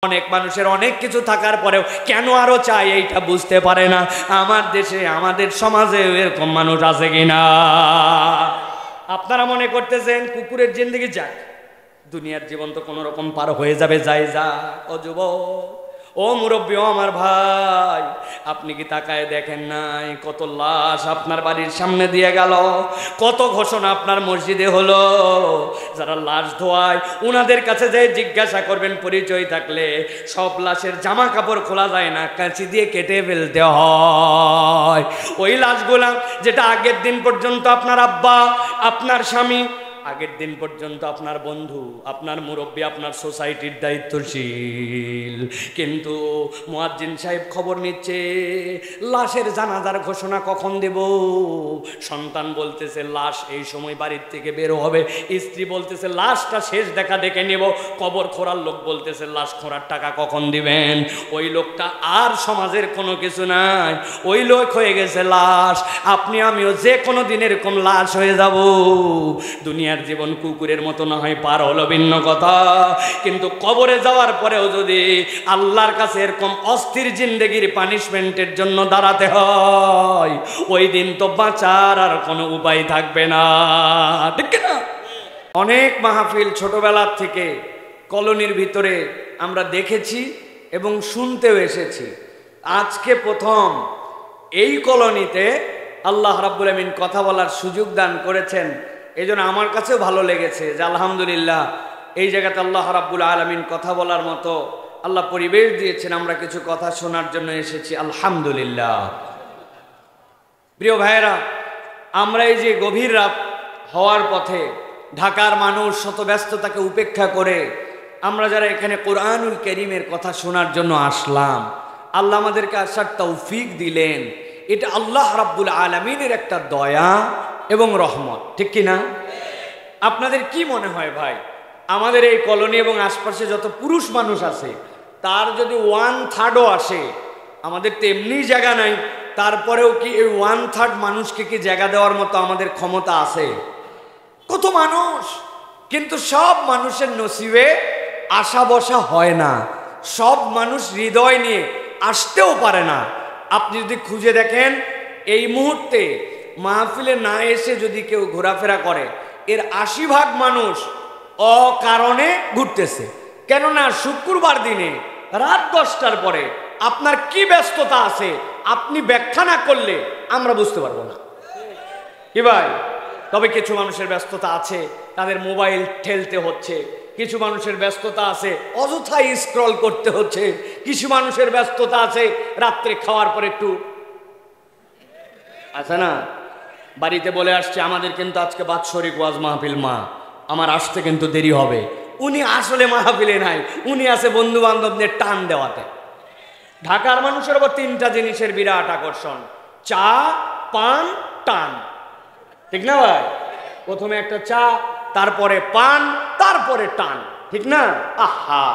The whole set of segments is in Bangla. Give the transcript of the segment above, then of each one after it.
অনেক মানুষের অনেক কিছু থাকার পরেও কেন আরো চাই এইটা বুঝতে পারে না। আমার দেশে আমাদের সমাজে এরকম মানুষ আছে কিনা? আপনারা মনে করতেছেন কুকুরের জিন্দেগি যাক, দুনিয়ার জীবন তো কোনো রকম পার হয়ে যাবে, যাই যা। ও যুবক, ও মুরব্বী, ও আমার ভাই, আপনি কি তাকায় দেখেন নাই কত লাশ আপনার বাড়ির সামনে দিয়ে গেল, কত ঘোষণা আপনার মসজিদে হলো। যারা লাশ ধোয়ায় উনাদের কাছে যে জিজ্ঞাসা করবেন পরিচয় থাকলে, সব লাশের জামা কাপড় খোলা যায় না, কাঁচি দিয়ে কেটে ফেলতে হয়। ওই লাশগুলা যেটা আগের দিন পর্যন্ত আপনার আব্বা, আপনার স্বামী, আগের দিন পর্যন্ত আপনার বন্ধু, আপনার মুরব্বী, আপনার সোসাইটির দায়িত্বশীল, কিন্তু মুয়াজ্জিন সাহেব খবর নিচ্ছে লাশের জানাজার ঘোষণা কখন দেব। সন্তান বলতেছে লাশ এই সময় বাড়ির থেকে বের হবে, স্ত্রী বলতেছে লাশটা শেষ দেখা দেখে নেব, কবর খোঁড়ার লোক বলতেছে লাশ খোঁড়ার টাকা কখন দিবেন। ওই লোকটা আর সমাজের কোনো কিছু নাই, ওই লোক হয়ে গেছে লাশ। আপনি আমিও যে কোনো দিন এরকম লাশ হয়ে যাব। দুনিয়ার জীবন কুকুরের মতো না হয় পার হলো ভিন্ন কথা, কিন্তু কবরে যাওয়ার পরেও যদি আল্লাহর কাছে এরকম অস্থির জিন্দেগির পানিশমেন্টের জন্য দাঁড়াতে হয়, ওই দিন তো বাঁচার আর কোনো উপায় থাকবে না, ঠিক না? অনেক মাহফিল ছোটবেলার থেকে কলোনির ভিতরে আমরা দেখেছি এবং শুনতেও এসেছি। আজকে প্রথম এই কলোনিতে আল্লাহ রাব্বুল আমিন কথা বলার সুযোগ দান করেছেন। এই জন্য আমার কাছেও ভালো লেগেছে যে আলহামদুলিল্লাহ এই জায়গাতে আল্লাহ রাব্বুল আলামিন কথা বলার মতো আল্লাহ পরিবেশ দিয়েছেন, আমরা কিছু কথা শোনার জন্য এসেছি, আলহামদুলিল্লাহ। প্রিয় ভাইয়েরা, আমরা এই যে গভীর রাত হওয়ার পথে ঢাকার মানুষ শত ব্যস্ততাকে উপেক্ষা করে আমরা যারা এখানে কোরআনুল কারীমের কথা শোনার জন্য আসলাম, আল্লাহ আমাদেরকে আসার তৌফিক দিলেন, এটা আল্লাহ রাব্বুল আলামিনের একটা দয়া এবং রহমত, ঠিক কি না? আপনাদের কি মনে হয় ভাই, আমাদের এই কলোনি এবং আশপাশে যত পুরুষ মানুষ আছে তার যদি 1/3ও আসে, আমাদের তো এমনি জায়গা নাই, তারপরেও কি এই 1/3 মানুষকে কি জায়গা দেওয়ার মতো আমাদের ক্ষমতা আছে? কত মানুষ, কিন্তু সব মানুষের নসিবে আশা বসা হয় না, সব মানুষ হৃদয় নিয়ে আসতেও পারে না। আপনি যদি খুঁজে দেখেন এই মুহূর্তে মাহফিলে না এসে যদি কেউ ঘোরাফেরা করে, এর 80% মানুষ অকারণে ঘুরতেছে। কেননা শুক্রবার দিনে রাত 10টার পরে আপনার কি ব্যস্ততা আছে আপনি ব্যাখ্যা না করলে আমরা বুঝতে পারবো না, কি ভাই? তবে কিছু মানুষের ব্যস্ততা আছে, তাদের মোবাইল ঠেলতে হচ্ছে, কিছু মানুষের ব্যস্ততা আছে অযথাই স্ক্রল করতে হচ্ছে, কিছু মানুষের ব্যস্ততা আছে রাত্রে খাওয়ার পরে একটু আছে না, বাড়িতে বলে আসছে আমাদের কিন্তু আজকে বাৎসরিক ওয়াজ মাহফিল, মা আমার আসতে কিন্তু দেরি হবে। উনি আসলে মাহফিলে নাই, উনি আছে বন্ধু বান্ধবদের টান দেওয়াতে। ঢাকার মানুষের উপর 3টা জিনিসের বিরাট আকর্ষণ, চা, পান, টান, ঠিক না ভাই? প্রথমে একটা চা, তারপরে পান, তারপরে টান, ঠিক না? আহা,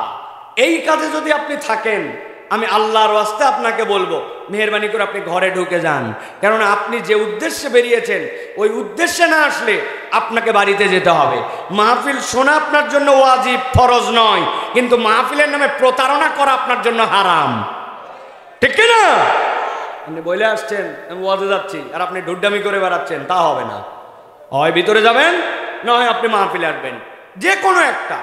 এই কাজে যদি আপনি থাকেন, আমি আল্লাহর ওয়াস্তে আপনাকে বলবো মেহেরবানি করে আপনি ঘরে ঢুকে যান, কেননা আপনি যে উদ্দেশ্যে বেরিয়েছেন ওই উদ্দেশ্যে না আসলে আপনাকে বাড়িতে যেতে হবে। মাহফিল শোনা আপনার জন্য ওয়াজিব, ফরজ নয়, কিন্তু মাহফিলের নামে প্রতারণা করা আপনার জন্য হারাম, ঠিক না? আপনি বলে আসছেন আমি ওয়াজে যাচ্ছি আর আপনি ঢুড্ডামি করে বেড়াচ্ছেন, তা হবে না। হয় ভিতরে যাবেন, না হয় আপনি মাহফিলে আসবেন, যে কোনো একটা।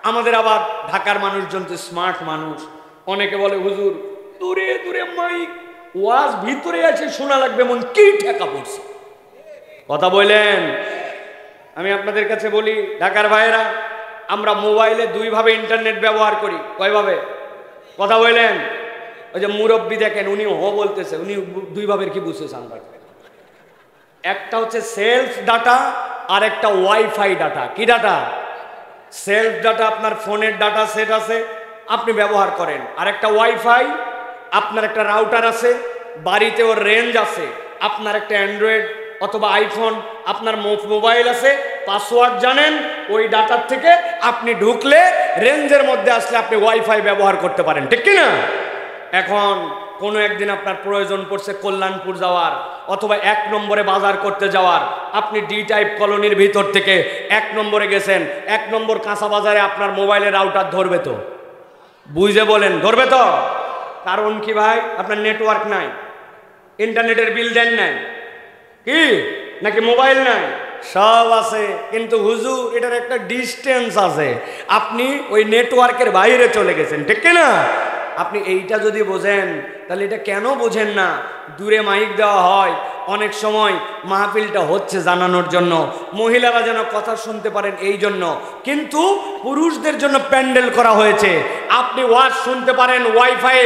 আমাদের আবার ঢাকার মানুষজন তো স্মার্ট মানুষ, অনেকে বলে হুজুর দূরে দূরে মাইক, ওয়াজ ভিতরে আছে শোনা লাগবে, মন কি ঠেকা পড়ছে, কথা বললেন। আমি আপনাদের কাছে বলি ঢাকার ভাইয়েরা, আমরা মোবাইলে 2 ভাবে ইন্টারনেট ব্যবহার করি, কয়ভাবে? কথা বললেন। ওই যে মুরব্বী দেখেন উনি বলতেছে, উনি 2 ভাবের কি বুঝতেছেন? একটা হচ্ছে সেলফ ডাটা আর একটা ওয়াইফাই ডাটা। কি ডাটা? সেলফ ডাটা আপনার ফোনের ডাটা সেট আছে, আপনি ব্যবহার করেন, আর একটা ওয়াইফাই আপনার একটা রাউটার আছে, বাড়িতে ওর রেঞ্জ আছে, আপনার একটা অ্যান্ড্রয়েড অথবা আইফোন আপনার মোবাইল আছে, পাসওয়ার্ড জানেন, ওই ডাটার থেকে আপনি ঢুকলে রেঞ্জের মধ্যে আসলে আপনি ওয়াইফাই ব্যবহার করতে পারেন, ঠিক কি না? এখন কোনো একদিন আপনার প্রয়োজন পড়ছে কল্যাণপুর যাওয়ার অথবা 1 নম্বরে বাজার করতে যাওয়ার, আপনি ডি টাইপ কলোনির ভিতর থেকে 1 নম্বরে গেছেন, 1 নম্বর কাঁচা বাজারে আপনার মোবাইলের রাউটার ধরবে তো বুঝে বলেন, ধরবে তো? কারণ কি ভাই? আপনার নেটওয়ার্ক নাই, ইন্টারনেটের বিল দেন নাই কি, নাকি মোবাইল নাই? সব আছে, কিন্তু হুজুর এটার একটা ডিস্টেন্স আছে, আপনি ওই নেটওয়ার্কের বাইরে চলে গেছেন, ঠিক না? আপনি এইটা যদি বোঝেন তাহলে এটা কেন বোঝেন না? দূরে মাইক দেওয়া হয় অনেক সময়, মাহফিলটা হচ্ছে জানানোর জন্য, মহিলারা যেন কথা শুনতে পারেন এই জন্য, কিন্তু পুরুষদের জন্য প্যান্ডেল করা হয়েছে। আপনি ওয়াজ শুনতে পারেন ওয়াইফাই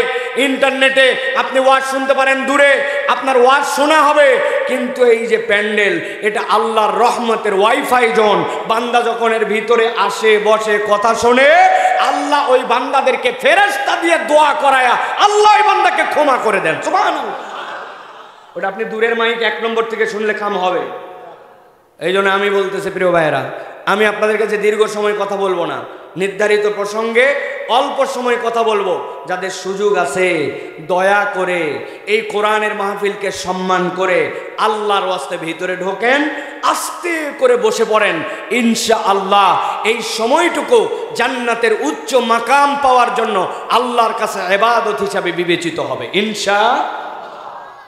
ইন্টারনেটে, আপনি ওয়াজ শুনতে পারেন দূরে, আপনার ওয়াজ শোনা হবে, কিন্তু এই যে প্যান্ডেল, এটা আল্লাহর রহমতের ওয়াইফাই জোন। বান্দা যখন এর ভিতরে আসে, বসে, কথা শোনে, আল্লাহ ওই বান্দাদেরকে ফেরেশতা দিয়ে দোয়া করায়া আল্লাহ ওই বান্দাকে ক্ষমা করে দেন। সুবহানাল্লাহ। ওটা আপনি দূরের মাইক 1 নম্বর থেকে শুনলে কাম হবে। এই জন্য আমি বলতেছি প্রিয় ভাইয়েরা, আমি আপনাদের কাছে দীর্ঘ সময় কথা বলবো না, নির্ধারিত প্রসঙ্গে অল্প সময় কথা বলবো। যাদের সুযোগ আছে দয়া করে এই কোরআনের মাহফিলকে সম্মান করে আল্লাহর ওয়াস্তে ভিতরে ঢোকেন, আস্তে করে বসে পড়েন। ইনশাআল্লাহ এই সময়টুকু জান্নাতের উচ্চ মাকাম পাওয়ার জন্য আল্লাহর কাছে ইবাদত হিসাবে বিবেচিত হবে।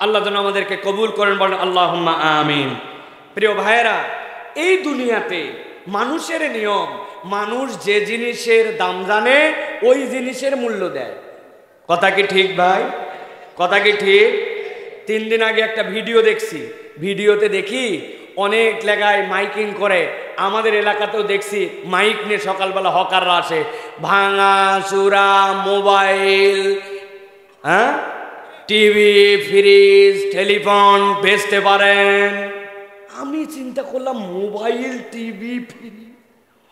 আল্লাহ যেন আমাদেরকে কবুল করেন, বলেন আল্লাহুম্মা আমিন। প্রিয় ভাইয়েরা, এই দুনিয়াতে মানুষের নিয়ম, মানুষ যে জিনিসের দাম জানে ওই জিনিসের মূল্য দেয়। কথা কি ঠিক ভাই? কথা কি ঠিক? 3 দিন আগে একটা ভিডিও দেখছি, ভিডিওতে দেখি অনেক জায়গায় মাইকিং করে, আমাদের এলাকাতেও দেখছি মাইক নিয়ে সকালবেলা হকাররা আসে, ভাঙা চূড়া মোবাইল, হ্যাঁ, টিভি, ফ্রিজ, টেলিফোন বেচতে পারেন। আমি চিন্তা করলাম, মোবাইল, টিভি, ফ্রিজ,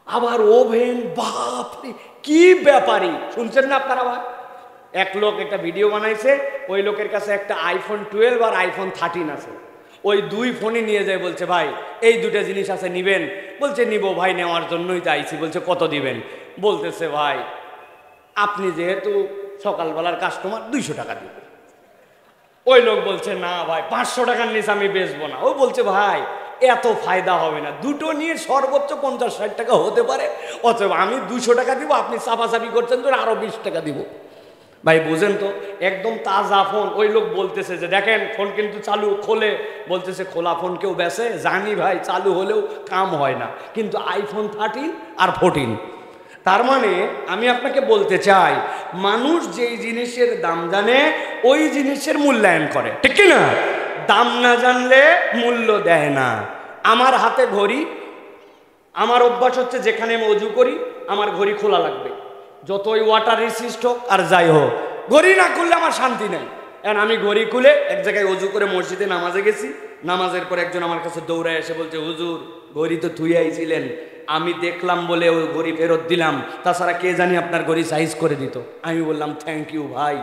আবার ওভেন, বাপরে কি ব্যাপারই! শুনছেন না আপনারা? আবার এক লোক একটা ভিডিও বানাইছে, ওই লোকের কাছে একটা আইফোন 12 আর আইফোন 13 আছে, ওই 2 ফোনই নিয়ে যায়, বলছে ভাই এই 2টা জিনিস আছে, নিবেন? বলছে নিবো ভাই, নেওয়ার জন্যই তো আইছি। বলছে কত দিবেন? বলতেছে ভাই আপনি যেহেতু সকালবেলার কাস্টমার 200 টাকা দিবেন। ওই লোক বলছে না ভাই 500 টাকার নিচে আমি বেচবো না। ও বলছে ভাই এত ফায়দা হবে না, দুটো নিয়ে সর্বোচ্চ 50-60 টাকা হতে পারে, অথবা আমি 200 টাকা দিব, আপনি চাপাচাপি করছেন তো আরো 20 টাকা দিব। ভাই বুঝেন তো, একদম তাজা ফোন। ওই লোক বলতেছে যে দেখেন ফোন কিন্তু চালু, খোলে, বলতেছে খোলা ফোন কেউ বেচে? জানি ভাই, চালু হলেও কাম হয় না, কিন্তু আইফোন 13 আর 14। তার মানে আমি আপনাকে বলতে চাই, মানুষ যেই জিনিসের দাম জানে ওই জিনিসের মূল্যায়ন করে, ঠিক না? দাম না জানলে মূল্য দেয় না। আমার হাতে ঘড়ি, আমার অভ্যাস হচ্ছে যেখানে আমি অজু করি আমার ঘড়ি খোলা লাগবে, যতই ওয়াটার রেসিস্ট হোক আর যাই হোক, ঘড়ি না খুললে আমার শান্তি নেই। এখন আমি ঘড়ি খুলে এক জায়গায় অজু করে মসজিদে নামাজে গেছি, নামাজের পর একজন আমার কাছে দৌড়ায় এসে বলছে, হুজুর ঘড়ি তো থুই আইছিলেন, আমি দেখলাম বলে ওই ঘড়ি ফেরত দিলাম, তাছাড়া কে জানি আপনার ঘড়ি সাইজ করে দিত। আমি বললাম থ্যাংক ইউ ভাই,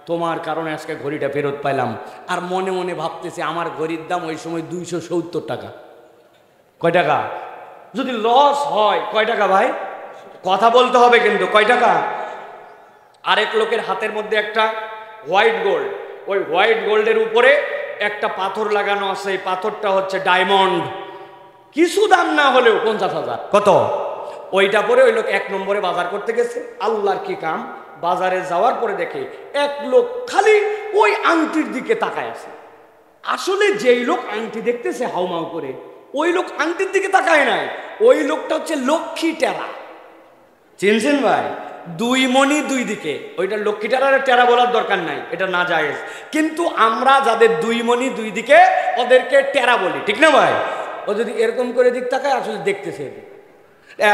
তোমার কারণে আজকে ঘড়িটা ফেরত পাইলাম। আর মনে মনে ভাবতেছি আমার ঘড়ির দাম ওই সময় 270 টাকা। কয় টাকা? যদি লস হয় কয় টাকা ভাই? কথা বলতে হবে কিন্তু, কয় টাকা? আরেক লোকের হাতের মধ্যে একটা হোয়াইট গোল্ড, ওই হোয়াইট গোল্ডের উপরে একটা পাথর লাগানো আছে, এই পাথরটা হচ্ছে ডায়মন্ড, কিছু দাম না হলেও 50,000। কত? ওইটা পরে ওই লোক 1 নম্বরে বাজার করতে গেছে। আল্লাহর কি কাম, বাজারে যাওয়ার পরে দেখে এক লোক খালি ওই আংটির দিকে তাকায় আছে। আসলে যেই লোক আংটি দেখতেছে হাউমাউ করে, ওই লোক আংটির দিকে তাকায় নাই, ওই লোকটা হচ্ছে লক্ষ্মী টেরা। চিনছেন ভাই? 2 মণি 2 দিকে, ওইটা লক্ষ্মী টেরার টেরা বলার দরকার নাই, এটা না জায়েজ, কিন্তু আমরা যাদের 2 মণি 2 দিকে ওদেরকে টেরা বলি, ঠিক না ভাই? ও যদি এরকম করে দিক তাকায় আসলে দেখতেছে।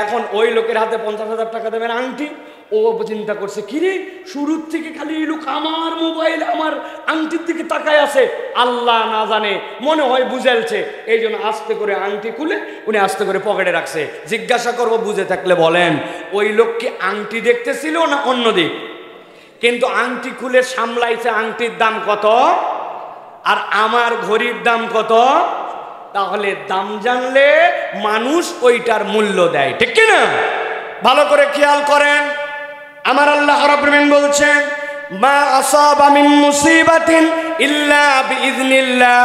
এখন ওই লোকের হাতে 50,000 টাকা দেবেন আংটি, ও চিন্তা করছে কিরে শুরুর থেকে খালি এই লোক আমার মোবাইল আমার আংটির দিকে তাকায় আছে, আল্লাহ না জানে মনে হয় বুঝাইছে, এই জন্য আস্তে করে আংটি খুলে উনি আস্তে করে পকেটে রাখছে। জিজ্ঞাসা করবো বুঝে থাকলে বলেন, ওই লোক কি আংটি দেখতেছিল না অন্য দিক? কিন্তু আংটি খুলে সামলাইছে আংটির দাম কত আর আমার ঘড়ির দাম কত। তাহলে দাম জানলে মানুষ ওইটার মূল্য দেয়, ঠিক কিনা? ভালো করে খেয়াল করেন, আমার আল্লাহ রাব্বুল আলামিন বলছেন, মা আসাবা মিন মুসিবাতিন ইল্লা বিইজনিল্লাহ।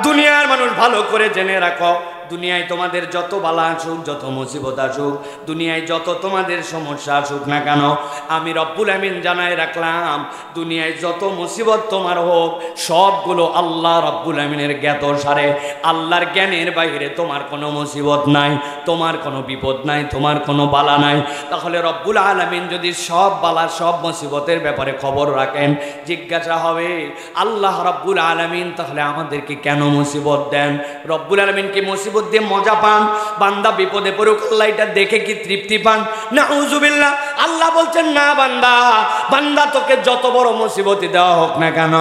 দুনিয়ার মানুষ ভালো করে জেনে রাখো, দুনিয়ায় তোমাদের যত বালা আসুক, যত মুসিবত আসুক, দুনিয়ায় যত তোমাদের সমস্যা আসুক না কেন, আমি রব্বুল আমিন জানায় রাখলাম, দুনিয়ায় যত মুসিবত তোমার হোক সবগুলো আল্লাহ রব্বুল আমিনের জ্ঞাত সারে। আল্লাহর জ্ঞানের বাইরে তোমার কোনো মুসিবত নাই, তোমার কোনো বিপদ নাই, তোমার কোনো বালা নাই। তাহলে রব্বুল আলামিন যদি সব বালা সব মুসিবতের ব্যাপারে খবর রাখেন, জিজ্ঞাসা হবে আল্লাহ রব্বুল আলামিন তাহলে আমাদেরকে কেন মুসিবত দেন? রব্বুল আলামিন কি মুসিবত দিয়ে মজা পান? বান্দা বিপদে পড়ুক আল্লাহ এটা দেখে কি তৃপ্তি পান? নাউযুবিল্লাহ। আল্লাহ বলছেন না বান্দা, বান্দা তোকে যত বড় মুসিবতই দেওয়া হোক না কেন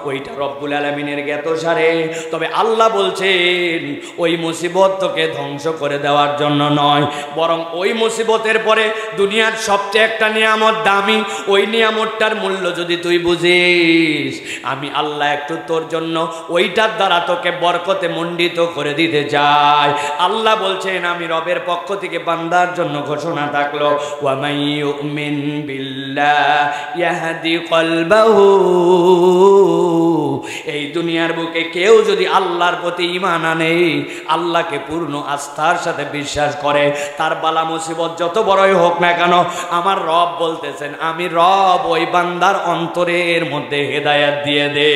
ওইটা রব্বুল আলামিনের জ্ঞাত সারে। তবে আল্লাহ বলছেন ওই মুসিবত তোকে ধ্বংস করে দেওয়ার জন্য নয়, বরং ওই মুসিবতের পরে দুনিয়ার সবচেয়ে একটা নিয়ামত দামি, ওই নিয়ামতটার মূল্য যদি তুই বুঝিস, আমি আল্লাহ একটু তোর জন্য ওইটার দ্বারা তোকে বরকতে মণ্ডিত করে দিতে চাই। আল্লাহ বলছেন আমি রবের পক্ষ থেকে বান্দার জন্য ঘোষণা থাকলো, ওয়া মান ইউমিন বিল্লাহি ইয়াহদি কলবাহু। এই দুনিয়ার বুকে কেউ যদি আল্লাহর প্রতি ঈমান আনে, আল্লাহকে পূর্ণ আস্থার সাথে বিশ্বাস করে, তার বালা মুসিবত যত বড়ই হোক না কেন, আমার রব বলতেছেন আমি রব ওই বান্দার অন্তরের মধ্যে হেদায়েত দিয়ে দে।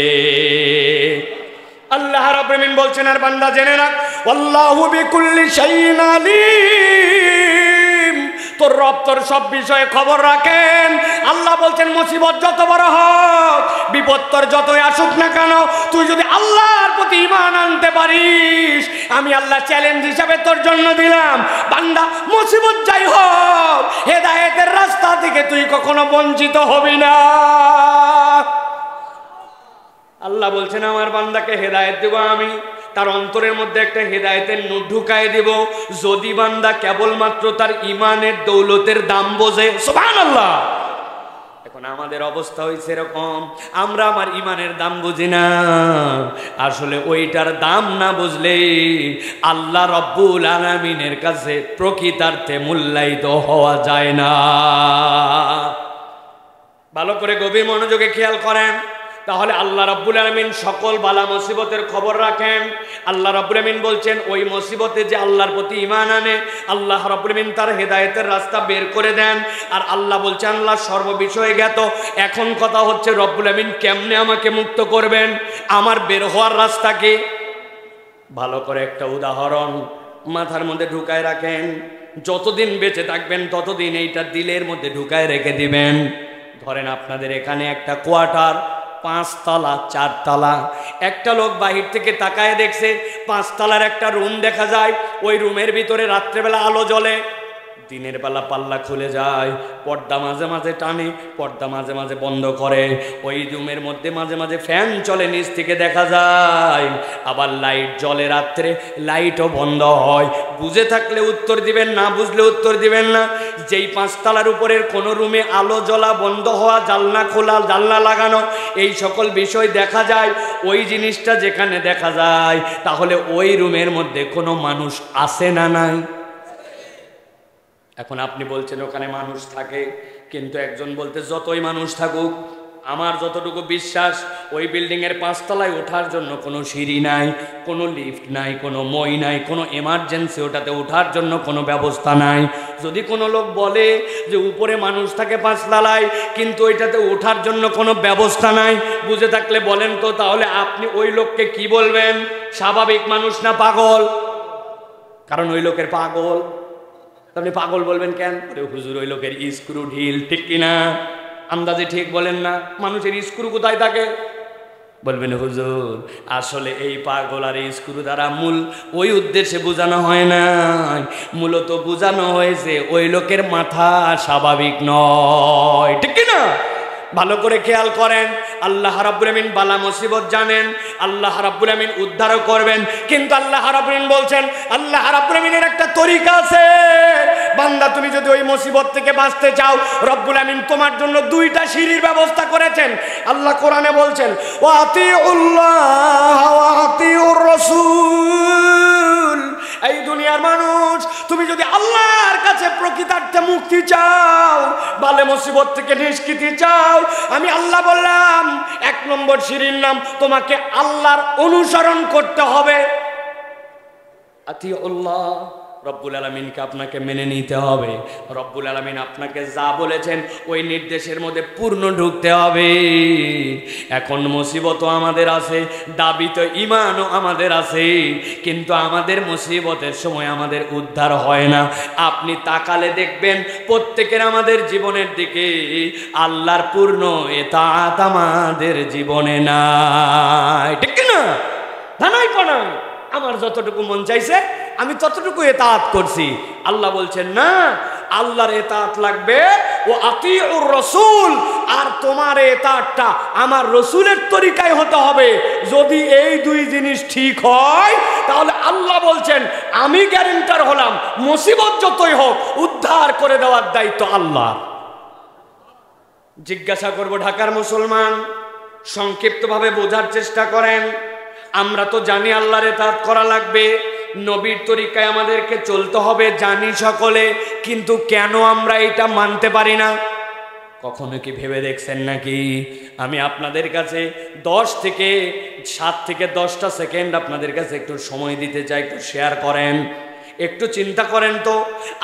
আল্লাহ রাব্বুল আমিন বলছেন আর বান্দা জেনে রাখ, আল্লাহু বিকুল্লি শাইইন আলিম। তোর রব তোর সব বিষয়ে খবর রাখেন। আল্লাহ বলছেন মুসিবত যত বড় হোক, বিপদ তোর যতই আসুক না কেন, তুই যদি আল্লাহর প্রতি ঈমান আনতে পারিস, আমি আল্লাহ চ্যালেঞ্জ হিসাবে তোর জন্য দিলাম, বান্দা মুসিবত যাই হোক হেদায়েতের রাস্তা থেকে তুই কখনো বঞ্চিত হবি না। আল্লাহ বলছেন আমার বান্দাকে হেদায়েত দেব আমি, তার অন্তরের মধ্যে একটা হেদায়েতের নূর ঢুকায় দেব, যদি বান্দা কেবলমাত্র তার ঈমানের দৌলতের দাম বোঝে। সুবহানাল্লাহ। এখন আমাদের অবস্থা হয়েছে এরকম, আমরা আমার ঈমানের দাম বুঝি না। আসলে ওইটার দাম না বুঝলে আল্লাহ রব্বুল আলামিনের কাছে প্রকৃতার্থে মূল্যায়িত হওয়া যায় না। ভালো করে গভীর মনোযোগে খেয়াল করেন। তাহলে আল্লাহ রাব্বুল আলামিন সকল বালা মুসিবতের খবর রাখেন। আল্লাহ রাব্বুল আলামিন বলছেন ওই মুসিবতে যে আল্লাহর প্রতি ঈমান আনে, আল্লাহ রাব্বুল আলামিন তার হেদায়েতের রাস্তা বের করে দেন। আর আল্লাহ বলছেন আল্লাহ সর্ববিষয়ে জ্ঞাত। এখন কথা হচ্ছে রব্বুল আলামিন কেমনে আমাকে মুক্ত করবেন, আমার বের হওয়ার রাস্তা কি? ভালো করে একটা উদাহরণ মাথার মধ্যে ঢুকায় রাখেন। যতদিন বেঁচে থাকবেন ততদিন এইটা দিলের মধ্যে ঢুকায় রেখে দিবেন। ধরেন আপনাদের এখানে একটা কোয়ার্টার 5 তলা 4 তলা, একটা লোক বাহির থেকে তাকায় দেখছে 5 তলার একটা রুম দেখা যায়, ওই রুমের ভিতরে রাত্রেবেলা আলো জ্বলে, দিনের বেলা পাল্লা খুলে যায়, পর্দা মাঝে মাঝে টানে, পর্দা মাঝে মাঝে বন্ধ করে, ওই রুমের মধ্যে মাঝে মাঝে ফ্যান চলে, নিচ থেকে দেখা যায়, আবার লাইট জ্বলে, রাত্রে লাইটও বন্ধ হয়। বুঝে থাকলে উত্তর দিবেন, না বুঝলে উত্তর দিবেন না। যেই 5 তলার উপরের কোনো রুমে আলো জ্বলা, বন্ধ হওয়া, জানলা খোলা, জানলা লাগানো, এই সকল বিষয় দেখা যায়, ওই জিনিসটা যেখানে দেখা যায়, তাহলে ওই রুমের মধ্যে কোনো মানুষ আছে না নাই? এখন আপনি বলছেন ওখানে মানুষ থাকে, কিন্তু একজন বলতে যতই মানুষ থাকুক, আমার যতটুকু বিশ্বাস ওই বিল্ডিংয়ের 5 তলায় ওঠার জন্য কোনো সিঁড়ি নাই, কোনো লিফট নাই, কোনো মই নাই, কোনো এমার্জেন্সি ওটাতে ওঠার জন্য কোনো ব্যবস্থা নাই। যদি কোনো লোক বলে যে উপরে মানুষ থাকে 5 তলায়, কিন্তু ওইটাতে ওঠার জন্য কোনো ব্যবস্থা নাই, বুঝে থাকলে বলেন তো তাহলে আপনি ওই লোককে কি বলবেন? স্বাভাবিক মানুষ না পাগল? কারণ ওই লোকের পাগল। আপনি পাগল বলবেন কেন? হুজুর ওই লোকের স্ক্রু ঢিল, ঠিক কিনা? আন্দাজে ঠিক বলেন না? মানুষের স্ক্রু কোথায় থাকে? বলবেন হুজুর আসলে এই পাগল আর এই স্ক্রু দ্বারা মূল ওই উদ্দেশ্যে বোঝানো হয় না, মূলত বোঝানো হয়েছে ওই লোকের মাথা স্বাভাবিক নয়, ঠিক কিনা? ভালো করে খেয়াল করেন। আল্লাহ রাব্বুল আমিন বালা মুসিবত জানেন, আল্লাহ রাব্বুল আমিন উদ্ধারও করবেন, কিন্তু আল্লাহ রাব্বুল আমিন বলছেন, আল্লাহ রাব্বুল আমিনের একটা তরিকা আছে। বান্দা তুমি যদি ওই মুসিবত থেকে বাঁচতে চাও, রব্বুল আমিন তোমার জন্য 2টা সিঁড়ির ব্যবস্থা করেছেন। আল্লাহ কোরআনে বলছেন ওয়া আতিউল্লাহ ওয়া আতিউর রাসূল। এই দুনিয়ার মানুষ, তুমি যদি আল্লাহর কাছে প্রকৃতার্থে মুক্তি চাও, বালে মুসিবত থেকে নিষ্কৃতি চাও, আমি আল্লাহ বললাম 1 নম্বর সিঁড়ির নাম তোমাকে আল্লাহর অনুসরণ করতে হবে। আতিউল্লাহ, রব্বুল আলামিনকে আপনাকে মেনে নিতে হবে। রব্বুল আলামিন আপনাকে যা বলেছেন ওই নির্দেশের মধ্যে পূর্ণ ঢুকতে হবে। এখন মুসিবতও আমাদের আছে, দাবি তো ঈমানও আমাদের আছে, কিন্তু আমাদের মুসিবতের সময় আমাদের উদ্ধার হয় না। আপনি তাকালে দেখবেন প্রত্যেকের আমাদের জীবনের দিকে আল্লাহর পূর্ণ ইতাআত আমাদের জীবনে নাই, ঠিক না? ধানাই পড়াই আমার যতটুকু মন চাইছে আমি ততটুকু ইতাআত করছি। আল্লাহ বলছেন না, আল্লাহর ইতাআত লাগবে ও আতিউর রাসূল, আর তোমার ইতাআতটা আমার রাসূলের তরিকায় হতে হবে। যদি এই দুই জিনিস ঠিক হয় তাহলে আল্লাহ বলছেন আমি গ্যারান্টার হলাম, মুসিবত যতই হোক উদ্ধার করে দেওয়ার দায়িত্ব আল্লাহ। জিজ্ঞাসা করব ঢাকার মুসলমান, সংক্ষিপ্তভাবে বোঝার চেষ্টা করেন। আমরা তো জানি আল্লাহর ইতাআত করা লাগবে, নবীর তরিকায় আমাদেরকে চলতে হবে, জানি সকলে, কিন্তু কেন আমরা এটা মানতে পারি না? কখনো কি ভেবে দেখছেন নাকি? আমি আপনাদের কাছে 7 থেকে 10টা সেকেন্ড আপনাদের কাছে একটু সময় দিতে চাই, একটু শেয়ার করেন, একটু চিন্তা করেন তো।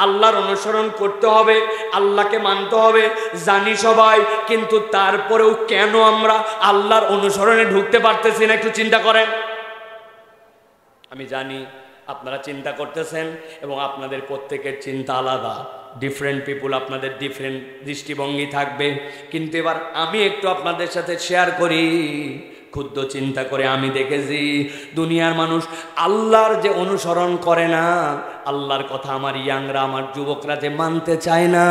আল্লাহর অনুসরণ করতে হবে, আল্লাহকে মানতে হবে, জানি সবাই, কিন্তু তারপরেও কেন আমরা আল্লাহর অনুসরণে ঢুকতে পারতেছি না? একটু চিন্তা করেন। আমি জানি আপনারা চিন্তা করতেছেন এবং আপনাদের প্রত্যেকের চিন্তা আলাদা, ডিফারেন্ট পিপুল, আপনাদের ডিফারেন্ট দৃষ্টিভঙ্গি থাকবে, কিন্তু এবার আমি একটু আপনাদের সাথে শেয়ার করি। ক্ষুদ্র চিন্তা করে আমি দেখেছি দুনিয়ার মানুষ আল্লাহর যে অনুসরণ করে না, আল্লাহর কথা আমার ইয়াংরা, আমার যুবকরা যে মানতে চায় না,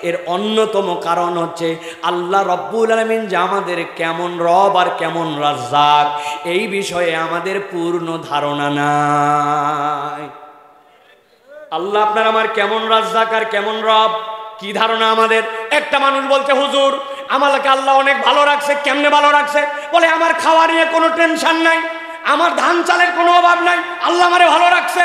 এর অন্যতম কারণ হচ্ছে আল্লাহ রব্বুল আলামিন যে আমাদের কেমন রব আর কেমন রাজ্জাক এই বিষয়ে আমাদের পূর্ণ ধারণা নাই। আল্লাহ আপনার আমার কেমন রাজ্জাক আর কেমন রব কি ধারণা আমাদের? একটা মানুষ বলছে হুজুর আমাকে আল্লাহ অনেক ভালো রাখছে। কেমনে ভালো রাখছে? বলে আমার খাওয়া নিয়ে কোনো টেনশন নাই, আমার ধান চালের কোনো অভাব নাই, আল্লাহ আমারে ভালো রাখছে।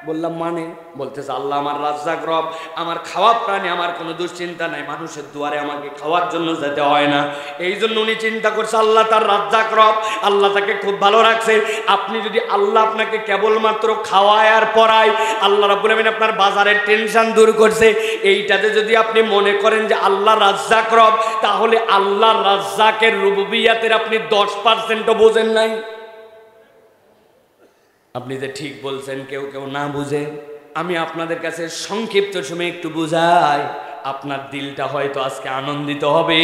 বললাম মানে? বলতেছে আল্লাহ আমার রাজ্জাক রব, আমার খাওয়া প্রাণী, আমার কোনো দুশ্চিন্তা নাই, মানুষের দুয়ারে আমাকে খাওয়ার জন্য যেতে হয় না। এই জন্য উনি চিন্তা করছে আল্লাহ তার রাজ্জাক রব, আল্লাহ তাকে খুব ভালো রাখছে। আপনি যদি আল্লাহ আপনাকে কেবলমাত্র খাওয়ায় আর পড়ায়, আল্লাহ রাব্বুল আমিন আপনার বাজারের টেনশন দূর করছে, এইটাতে যদি আপনি মনে করেন যে আল্লাহ রাজ্জাক রব, তাহলে আল্লাহ রাজ্জাকের রুবুবিয়াতের আপনি 10%ও বোঝেন নাই। আপনি যে ঠিক বলছেন কেউ কেউ না বুঝে, আমি আপনাদের কাছে সংক্ষিপ্ত সময় একটু বুঝাই, আপনার দিলটা হয়তো আজকে আনন্দিত হবে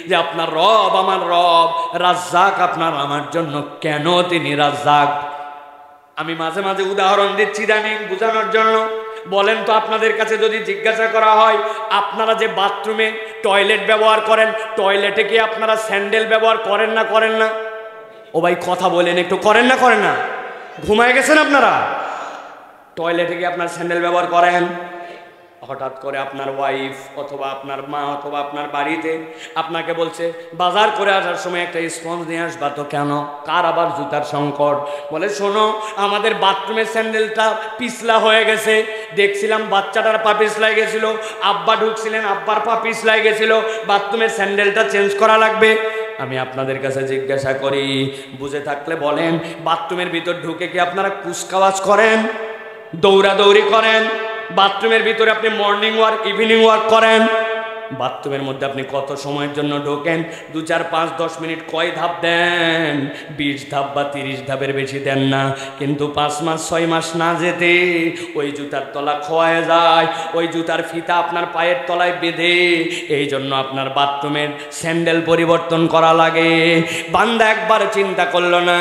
যে আপনার রব আমার রব, রাজ্জাক আপনার আমার জন্য কেন তিনি রাজ্জাক। আমি মাঝে মাঝে উদাহরণ দিচ্ছি জানি বোঝানোর জন্য। বলেন তো আপনাদের কাছে যদি জিজ্ঞাসা করা হয় আপনারা যে বাথরুমে টয়লেট ব্যবহার করেন, টয়লেটে কি আপনারা স্যান্ডেল ব্যবহার করেন না করেন না? ও ভাই কথা বলেন একটু, করেন না করেন না? ঘুমায় গেছেন আপনারা? টয়লেটে কি আপনার স্যান্ডেল ব্যবহার করেন? হঠাৎ করে আপনার ওয়াইফ অথবা আপনার মা অথবা আপনার বাড়িতে আপনাকে বলছে বাজার করে আসার সময় একটা স্পঞ্জ নিয়ে আসবা, তো কেন? কার আবার জুতার সংকট? বলে শোনো আমাদের বাথরুমের স্যান্ডেলটা পিছলা হয়ে গেছে, দেখছিলাম বাচ্চাটার পা পিছলাই গেছিল, আব্বা ঢুকছিলেন আব্বার পা পিছলাই গেছিল, বাথরুমের স্যান্ডেলটা চেঞ্জ করা লাগবে। আমি আপনাদের কাছে জিজ্ঞাসা করি, বুঝে থাকলে বলেন, বাথরুমের ভিতর ঢুকে কি আপনারা কুচকাওয়াজ করেন, দৌড়াদৌড়ি করেন? বাথরুমের ভিতরে আপনি মর্নিং ওয়াক ইভিনিং ওয়াক করেন? বাথরুমের মধ্যে আপনি কত সময়ের জন্য ঢোকেন? 2, 4, 5, 10 মিনিট কয় ধাপ দেন? 20 ধাপ বা 30 ধাপের বেশি দেন না। কিন্তু 5 মাস 6 মাস না যেতে ওই জুতার তলা খোয়া যায়, ওই জুতার ফিতা আপনার পায়ের তলায় বেঁধে, এই জন্য আপনার বাথরুমের স্যান্ডেল পরিবর্তন করা লাগে। বান্দা একবার চিন্তা করলো না,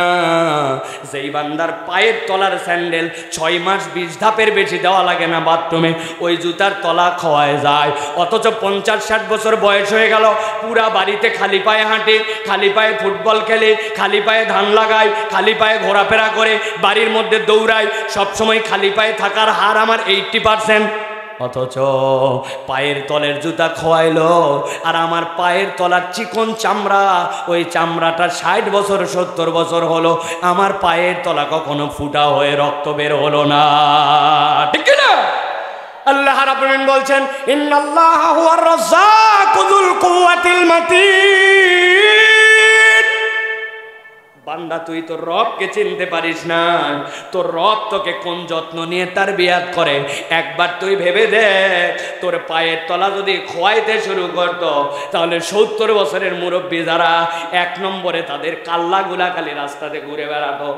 যেই বান্দার পায়ের তলার স্যান্ডেল 6 মাস 20 ধাপের বেশি দেওয়া লাগে না বাথরুমে, ওই জুতার তলা খোয়া যায়, অথচ 50-60 বছর বয়স হয়ে গেল, পুরা বাড়িতে খালি পায়ে হাঁটে, খালি পায়ে ফুটবল খেলে, খালি পায়ে ধান লাগায়, খালি পায়ে ঘোরাফেরা করে, বাড়ির মধ্যে দৌড়ায়, সবসময় খালি পায়ে থাকার হার আমার 80%। অথচ পায়ের তলের জুতা খোয়াইলো, আর আমার পায়ের তলার চিকন চামড়া, ওই চামড়াটা 60 বছর 70 বছর হলো, আমার পায়ের তলা কখনো ফুটা হয়ে রক্ত বের হলো না, ঠিক না? আল্লাহ রাব্বুল আলামিন বলছেন ইন্নাল্লাহা হুয়ার রাজ্জাকু যুল কুওয়াতিল মাতিন। বান্দা তুই তোর রবকে চিনতে পারিস না, তোর রব তোকে কোন যত্ন নিয়ে তার বিয়াত করে একবার তুই ভেবে দেখ। তোর পায়ের তলা যদি খোয়াইতে শুরু করতো তাহলে 70 বছরের মুরব্বী যারা 1 নম্বরে তাদের কাল্লাগুলা খালি রাস্তাতে ঘুরে বেড়াতো।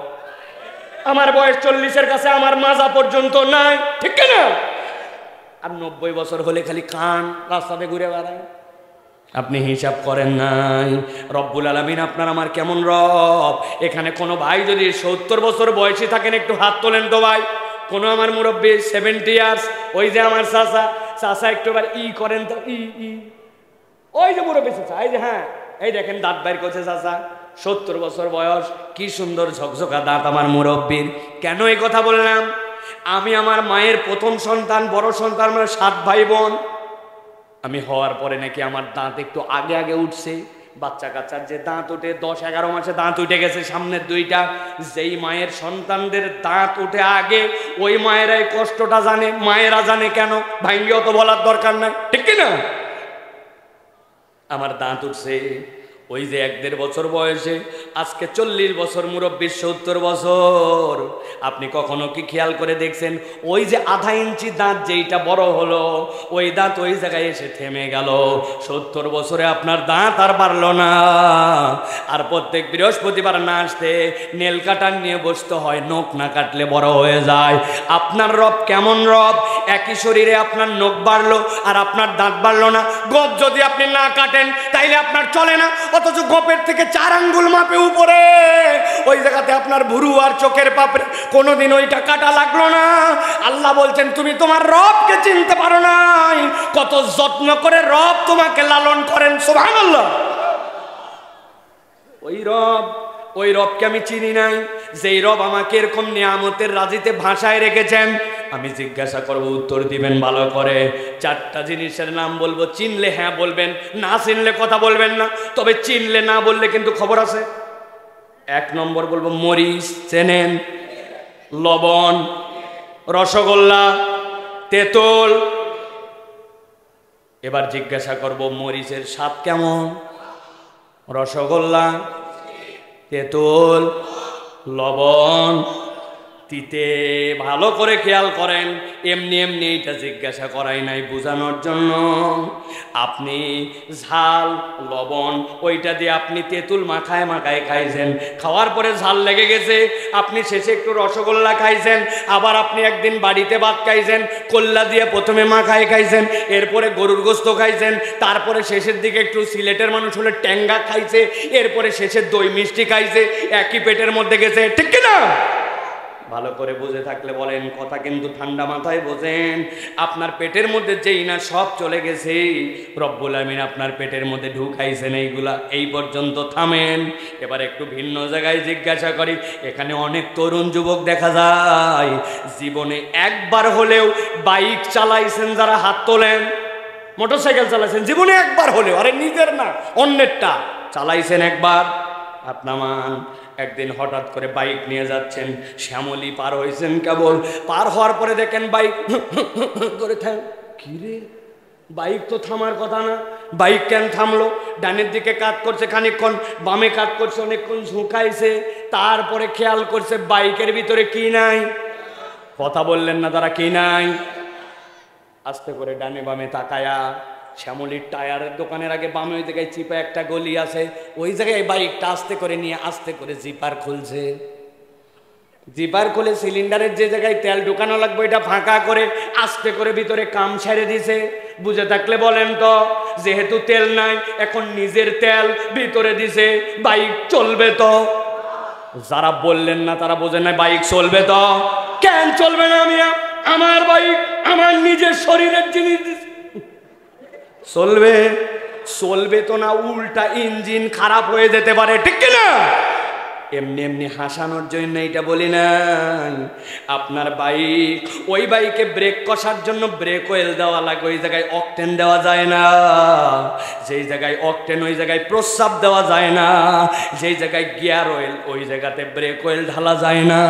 আমার বয়স 40-এর কাছে, আমার মাজা পর্যন্ত নাই, ঠিক না? আর 90 বছর হলে খালি কান রাস্তাতে ঘুরে বেড়ায়। আপনি হিসাব করেন নাই রব্বুল আলামিন আপনার আমার কেমন রব। এখানে কোনো ভাই যদি 70 বছর বয়সী থাকেন একটু হাত তোলেন তো ভাই। কোনো আমার মুরব্বী 70 ইয়ার্স, ওই যে আমার চাচা একটু এবার করেন তো, ওই যে মুরব্বী চাচা, এই যে, হ্যাঁ এই দেখেন দাঁত বাইর করছে চাচা, 70 বছর বয়স, কি সুন্দর ঝকঝকা দাঁত আমার মুরব্বীর। কেন এই কথা বললাম? আমি আমার মায়ের প্রথম সন্তান, বড় সন্তান, আমরা 7 ভাই বোন। আমি হওয়ার পরে নাকি আমার দাঁত একটু আগে আগে উঠছে। বাচ্চা কাচ্চার যে দাঁত উঠে 10-11 মাসে দাঁত উঠে গেছে সামনের 2টা। যেই মায়ের সন্তানদের দাঁত উঠে আগে, ওই মায়েরাই কষ্টটা জানে। মায়েরা জানে কেন, ভাঙ্গিও তো বলার দরকার নাই, ঠিক কিনা? আমার দাঁত উঠছে ওই যে 1-1.5 বছর বয়সে, আজকে 40 বছর মুরব্বীর 70 বছর। আপনি কখনো কি খেয়াল করে দেখছেন ওই যে আধা ইঞ্চি দাঁত যেইটা বড় হলো, ওই দাঁত ওই জায়গায় এসে থেমে গেল। 70 বছরে আপনার দাঁত আর বাড়লো না। আর প্রত্যেক বৃহস্পতিবার না আসতে নেল কাটার নিয়ে বসতে হয়, নখ না কাটলে বড় হয়ে যায়। আপনার রব কেমন রব? একই শরীরে আপনার নখ বাড়লো আর আপনার দাঁত বাড়লো না। গোপ যদি আপনি না কাটেন তাইলে আপনার চলে না, অথচ গোপের থেকে 4 আঙ্গুল মাপে উপরে ওই জায়গাতে আপনার ভুরু আর চোখের পাপড়ি, কোনোদিন ওইটা কাটা লাগলো না। আল্লাহ বলছেন তুমি তোমার রবকে চিনতে পারো নাই, কত যত্ন করে রব তোমাকে লালন করেন। সুবহানাল্লাহ। ওই রবকে আমি চিনি নাই, যেই রব আমাকে এরকম নিয়ামতের রাজিতে ভাষায় রেখেছেন। আমি জিজ্ঞাসা করব, উত্তর দিবেন ভালো করে। 4টা জিনিসের নাম বলবো, চিনলে হ্যাঁ বলবেন, না চিনলে কথা বলবেন না। তবে চিনলে না বললে কিন্তু খবর আছে। 1 নম্বর বলবো মরিচ, চেনেন? লবণ, রসগোল্লা, তেঁতুল। এবার জিজ্ঞাসা করব মরিচের স্বাদ কেমন, রসগোল্লা, তেঁতুল, লবণ, তিতে। ভালো করে খেয়াল করেন, এমনি এমনি এটা জিজ্ঞাসা করাই নাই, বোঝানোর জন্য। আপনি ঝাল, লবণ ওইটা দিয়ে আপনি তেঁতুল মাখায় মাখায় খাইছেন, খাওয়ার পরে ঝাল লেগে গেছে, আপনি শেষে একটু রসগোল্লা খাইছেন। আবার আপনি একদিন বাড়িতে ভাত খাইছেন, কল্লা দিয়ে প্রথমে মাখায় খাইছেন, এরপরে গরুর গোস্ত খাইছেন, তারপরে শেষের দিকে একটু সিলেটের মানুষ হলে ট্যাঙ্গা খাইছে, এরপরে শেষে দই মিষ্টি খাইছে, একই পেটের মধ্যে গেছে, ঠিক কিনা? ভালো করে বুঝে থাকলে বলেন, কথা কিন্তু ঠান্ডা মাথায় বোঝেন। আপনার পেটের মধ্যে যেই না সব চলে গেছে, রব্বুল আমিন আপনার পেটের মধ্যে ঢুকাইছেন এইগুলা, এই পর্যন্ত থামেন। এবার একটু ভিন্ন জায়গায় জিজ্ঞাসা করি। এখানে অনেক তরুণ যুবক দেখা যায় জীবনে একবার হলেও বাইক চালাইছেন, যারা হাত তোলেন। মোটরসাইকেল চালাইছেন জীবনে একবার হলেও, আরে নিজের না অন্যেরটা চালাইছেন একবার। আপনার একদিন হঠাৎ করে বাইক নিয়ে যাচ্ছেন, শ্যামলী পার হয়েছেন, কেবল পার হওয়ার পরে দেখেন বাইক করে কি রে, বাইক তো থামার কথা না, বাইক কেন থামলো? ডানের দিকে কাজ করছে খানিকক্ষণ, বামে কাজ করছে অনেকক্ষণ, ঝুঁকাইছে, তারপরে খেয়াল করছে বাইকের ভিতরে কি নাই। কথা বললেন না তারা, কি নাই? আস্তে করে ডানে বামে তাকায়া, শ্যামলির টায়ারের দোকানের আগে বামে ওই জায়গায় চিপা একটা গলি আছে, ওই জায়গায় বাইকটা আস্তে করে নিয়ে আস্তে করে জিপার খুলছে। জিপার খুলে সিলিন্ডারের যে জায়গায় তেল ঢুকানো লাগবে এটা ফাঁকা করে আস্তে করে ভিতরে কাম ছেড়ে দিছে। বুঝে থাকলে বলেন তো, যেহেতু তেল নাই এখন নিজের তেল ভিতরে দিছে, বাইক চলবে তো? যারা বললেন না তারা বোঝেন না বাইক চলবে তো। কেন চলবে না? আমি আমার বাইক আমার নিজের শরীরের জিনিস চলবে, চলবে তো না, উল্টা ইঞ্জিন খারাপ হয়ে যেতে পারে, ঠিক কিনা? এমনি এমনি হাসানোর জন্য এটা বলি না। আপনার বাইক, ওই বাইকে ব্রেক কষার জন্য ব্রেক অয়েল দেওয়া লাগে, ওই জায়গায় অকটেন দেওয়া যায় না। যেই জায়গায় অকটেন ওই জায়গায় প্রস্রাব দেওয়া যায় না, যেই জায়গায় গিয়ার অয়েল ওই জায়গাতে ব্রেক অয়েল ঢালা যায় না।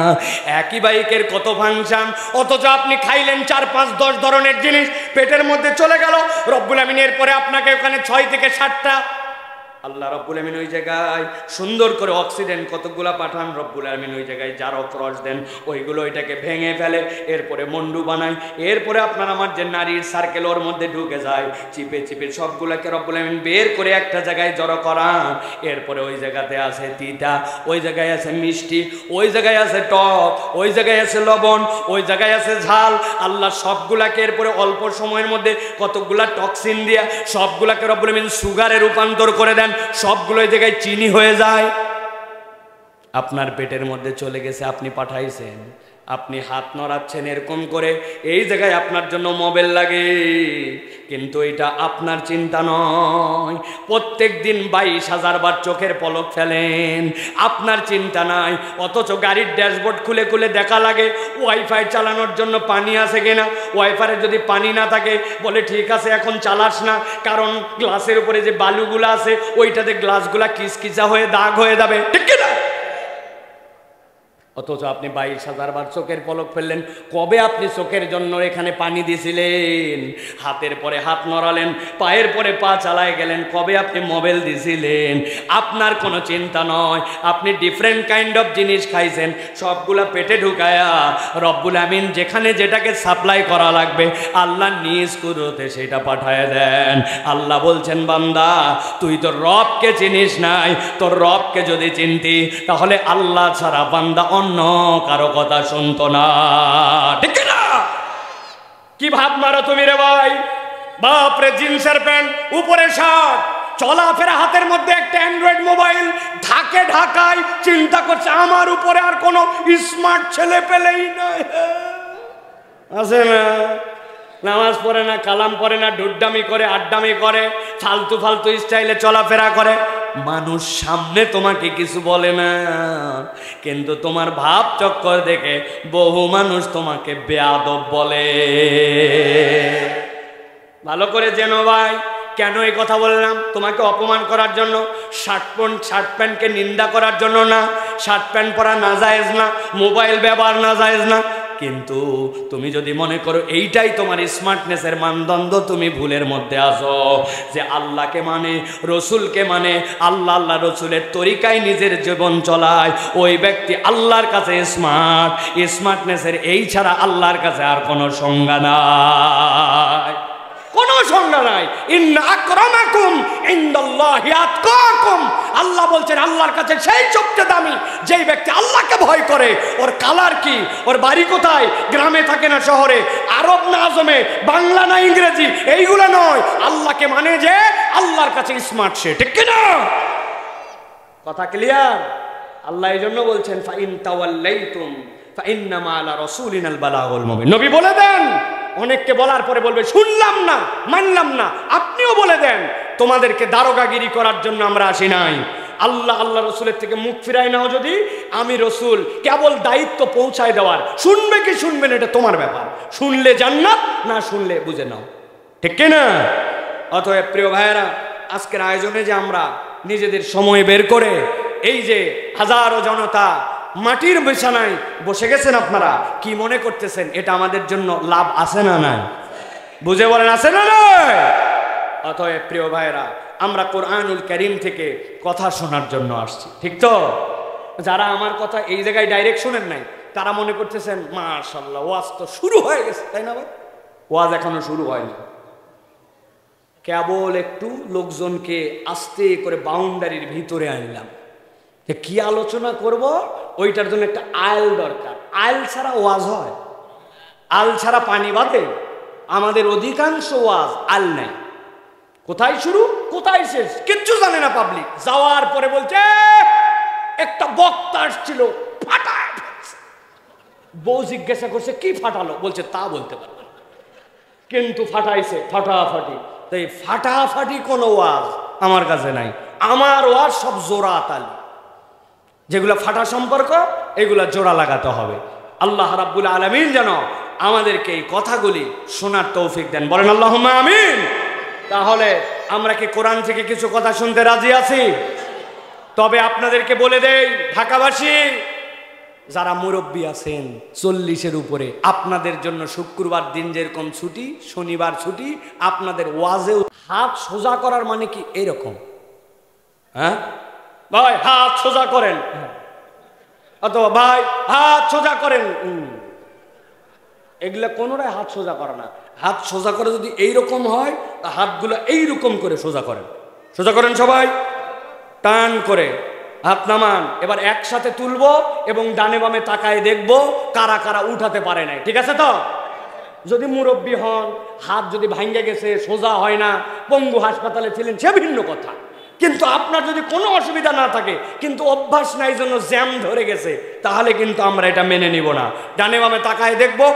একই বাইকের কত ফাংশন, অথচ আপনি খাইলেন 4, 5, 10 ধরনের জিনিস, পেটের মধ্যে চলে গেল। রব্বুল আমিন এরপরে আপনাকে ওখানে 6 থেকে 7টা আল্লাহ রব্বুল আমিন ওই জায়গায় সুন্দর করে অক্সিডেন্ট কতগুলা পাঠান, রব্বুল আমিন ওই জায়গায় জারক রস দেন, ওইগুলো ওইটাকে ভেঙে ফেলে, এরপরে মন্ডু বানায়, এরপরে আপনার আমার যে নারীর সার্কেল ওর মধ্যে ঢুকে যায়, চিপে চিপে সবগুলাকে রব্বুল আমিন বের করে একটা জায়গায় জড়ো করান। এরপরে ওই জায়গাতে আছে তিতা, ওই জায়গায় আছে মিষ্টি, ওই জায়গায় আছে টক, ওই জায়গায় আছে লবণ, ওই জায়গায় আছে ঝাল। আল্লাহ সবগুলাকে এরপরে অল্প সময়ের মধ্যে কতগুলা টক্সিন দিয়া সবগুলাকে রব্বুল আমিন সুগারে রূপান্তর করে দেন, সবগুলো এই জায়গায় চিনি হয়ে যায়। আপনার পেটের মধ্যে চলে গেছে, আপনি পাঠাইছেন, আপনি হাত নড়াচ্ছেন এরকম করে, এই জায়গায় আপনার জন্য মোবাইল লাগে, কিন্তু এটা আপনার চিন্তা নয়। প্রত্যেক দিন 22,000 বার চোখের পলক ফেলেন, আপনার চিন্তা নাই, অথচ গাড়ির ড্যাশবোর্ড খুলে খুলে দেখা লাগে ওয়াইফাই চালানোর জন্য পানি আছে কিনা। ওয়াইফাইয়ে যদি পানি না থাকে বলে ঠিক আছে এখন চালাস না, কারণ গ্লাসের উপরে যে বালুগুলো আছে ওইটাতে গ্লাসগুলা কিচকিচা হয়ে দাগ হয়ে যাবে, ঠিক কিনা? অথচ আপনি 22,000 বার চোখের পলক ফেললেন। কবে আপনি চোখের জন্য এখানে পানি দিয়েছিলেন? হাতের পরে হাত নড়ালেন, পায়ের পরে পা চালায় গেলেন, কবে আপনি মোবাইল দিয়েছিলেন? আপনার কোনো চিন্তা নয়, আপনি ডিফারেন্ট কাইন্ড অফ জিনিস খাইছেন, সবগুলা পেটে ঢুকায়া রব্বুল আমিন যেখানে যেটাকে সাপ্লাই করা লাগবে আল্লাহ নিজ কুদরতে সেটা পাঠায় দেন। আল্লাহ বলছেন, বান্দা তুই তোর রবকে চিনিস নাই, তোর রবকে যদি চিনতি তাহলে আল্লাহ ছাড়া বান্দা অন্য কারো কথা শুনতো না, ঠিক না? কি ভাব মারো তুমি রে ভাই, বাপরে জিন্সের প্যান্ট উপরে শার্ট, চলাফেরা হাতের মধ্যে একটা অ্যান্ড্রয়েড মোবাইল, ঢাকে ঢাকায় চিন্তা করছে আমার উপরে আর কোনো স্মার্ট ছেলে পেলেই নাই। আছে না? নামাজ পড়ে না, কালাম পড়ে না, ডুড্ডামি করে, আড্ডামি করে, ফালতু ফালতু স্টাইলে চলাফেরা করে। মানুষ সামনে তোমাকে কিছু বলে না, কিন্তু তোমার ভাব চক্কর দেখে বহু মানুষ তোমাকে বেয়াদব বলে। ভালো করে জেনো ভাই, কেন এই কথা বললাম? তোমাকে অপমান করার জন্য, শার্ট প্যান্টকে নিন্দা করার জন্য না। শার্ট প্যান্ট পরা নাজায়েজ না, মোবাইল ব্যবহার নাজায়েজ না, কিন্তু তুমি যদি মনে করো এইটাই তোমার স্মার্টনেসের মানদণ্ড, তুমি ভুলের মধ্যে আসো। যে আল্লাহকে মানে, রসুলকে মানে, আল্লাহ আল্লাহ রসুলের তরিকায় নিজের জীবন চলায়, ওই ব্যক্তি আল্লাহর কাছে স্মার্ট। স্মার্টনেসের এই ছাড়া আল্লাহর কাছে আর কোনো সংজ্ঞা নাই, কোনো সংজ্ঞা নাই। ইন্না আকরামাকুম ইনদাল্লাহি আতকাকুম। আল্লাহ বলছেন আল্লাহর কাছে সেই সবচেয়ে দামি যেই ব্যক্তি আল্লাহকে ভয় করে। ওর কালার কি, ওর বাড়ি কোথায়, গ্রামে থাকে না শহরে, আরব না আজমে, বাংলা না ইংরেজি, এইগুলো নয়। আল্লাহকে মানে যে আল্লাহর কাছে স্মার্ট সে, ঠিক কিনা? কথা ক্লিয়ার? আল্লাহ এই জন্য বলছেন ফাইন তাওয়াল্লাইতুম ফাইন্নামা আলা রাসূলিনাল বালাগুল মুবিন। নবী বলে দেন, অনেককে বলার পরে বলবে শুনলাম না, মানলাম না, আপনিও বলে দেন তোমাদেরকে দারোগাগিরি করার জন্য আমরা আসি নাই। আল্লাহ আল্লাহ রসুলের থেকে মুখ ফিরাই নাও যদি, আমি রসুল কেবল দায়িত্ব পৌঁছায় দেওয়ার, শুনবে কি শুনবেন এটা তোমার ব্যাপার, শুনলে জান্নাত, না শুনলে বুঝে নাও, ঠিক কিনা? অতএব প্রিয় ভাইয়েরা, আজকের আয়োজনে যে আমরা নিজেদের সময় বের করে এই যে হাজারো জনতা মাটির বিছানায় বসে গেছেন, আপনারা কি মনে করতেছেন এটা আমাদের জন্য লাভ আছে না নাই? বুঝে বলেন আছে না নাই? অতএব প্রিয় ভাইরা, আমরা কোরআনুল কারীম থেকে কথা শোনার জন্য আসছি, ঠিক তো? যারা আমার কথা এই জায়গায় ডাইরেক্ট শুনেন নাই তারা মনে করতেছেন মাশাআল্লাহ ওয়াজ তো শুরু হয়ে গেছে, তাই না ভাই? ওয়াজ এখনো শুরু হয়নি, কেবল একটু লোকজনকে আস্তে করে বাউন্ডারির ভিতরে আনলাম। কি আলোচনা করব ওইটার জন্য একটা আইল দরকার। আইল ছাড়া ওয়াজ হয়? আল ছাড়া পানি বাঁধে? আমাদের অধিকাংশ ওয়াজ আল নাই, কোথায় শুরু কোথায় শেষ কিচ্ছু জানে না পাবলিক। যাওয়ার পরে বলছে একটা বক্তা আসছিল ফাটায় ফেলছে। বউ জিজ্ঞাসা করছে কি ফাটালো, বলছে তা বলতে পারবে না, কিন্তু ফাটাইছে ফাটাফাটি। তাই ফাটাফাটি কোনো ওয়াজ আমার কাছে নাই। আমার ওয়াজ সব জোড়া তালি, যেগুলো ফাটা সম্পর্ক এগুলো জোড়া লাগাতে হবে। আল্লাহ রাব্বুল আলামিন যেন আমাদেরকে এই কথাগুলি শোনার তৌফিক দেন, বলেন আল্লাহুম্মা আমিন। তাহলে আমরা কি কোরআন থেকে কিছু কথা শুনতে রাজি আছি? তবে আপনাদেরকে বলে দেই, ঢাকাবাসী যারা মুরব্বী আছেন 40-এর উপরে, আপনাদের জন্য শুক্রবার দিন যেরকম ছুটি, শনিবার ছুটি, আপনাদের ওয়াজে হাত সোজা করার মানে কি এরকম, হ্যাঁ ভাই হাত সোজা করেন, অথবা ভাই হাত সোজা করেন, এগুলা কোনোটাই হাত সোজা করে না। হাত সোজা করে যদি এইরকম হয়, হাতগুলো এইরকম করে সোজা করেন, সোজা করেন সবাই, টান করে হাত নামান। এবার একসাথে তুলবো এবং ডানে বামে তাকায় দেখবো কারা কারা উঠাতে পারে নাই। ঠিক আছে তো? যদি মুরব্বী হন, হাত যদি ভাঙ্গে গেছে, সোজা হয় না, পঙ্গু হাসপাতালে ছিলেন, সে ভিন্ন কথা। কিন্তু আপনার যদি কোনো অসুবিধা না থাকে, কিন্তু অভ্যাস নাই জন্য জ্যাম ধরে গেছে, তাহলে কিন্তু আমরা এটা মেনে নিব না। ডানে বামে তাকায় দেখবো,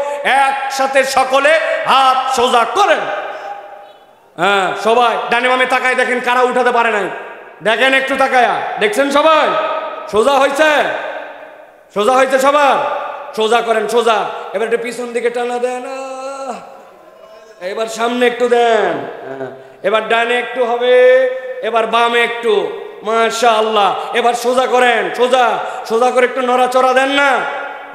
একসাথে সকলে হাত সোজা করেন। হ্যাঁ সবাই ডানে বামে তাকায় দেখেন কারা উঠাতে পারে নাই। দেখেন একটু তাকায়া, দেখছেন সবাই সোজা হয়েছে? সোজা হয়েছে সবার? সোজা করেন, সোজা। এবার একটু পিছন দিকে টানা দেন, এবার সামনে একটু দেন, এবার ডানে একটু হবে, এবার বামে একটু, মাশাআল্লাহ। এবার সোজা করেন, সোজা, সোজা করে একটু নড়াচড়া দেন না,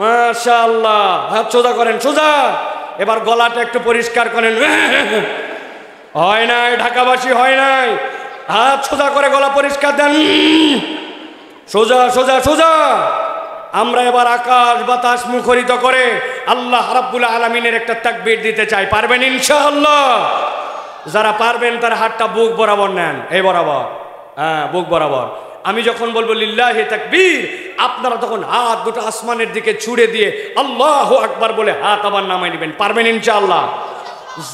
মাশাআল্লাহ। হাত সোজা করেন, সোজা। এবার গলাটা একটু পরিষ্কার করেন, হয় নাই ঢাকাবাসী, হয় নাই। হাত সোজা করে গলা পরিষ্কার দেন, সোজা সোজা সোজা। আমরা এবার আকাশ বাতাস মুখরিত করে আল্লাহ রাব্বুল আলামিনের একটা তাকবীর দিতে চাই। পারবেন ইনশাআল্লাহ? যারা পারবেন তার হাতটা বুক বরাবর নেন, এই বরাবর, হ্যাঁ বুক বরাবর। আমি যখন বলবো লিল্লাহি তাকবীর, আপনারা তখন হাত দুটো আসমানের দিকে ছুড়ে দিয়ে আল্লাহু আকবার বলে হাত আবার নামাই নেবেন। পারবেন ইনশাআল্লাহ?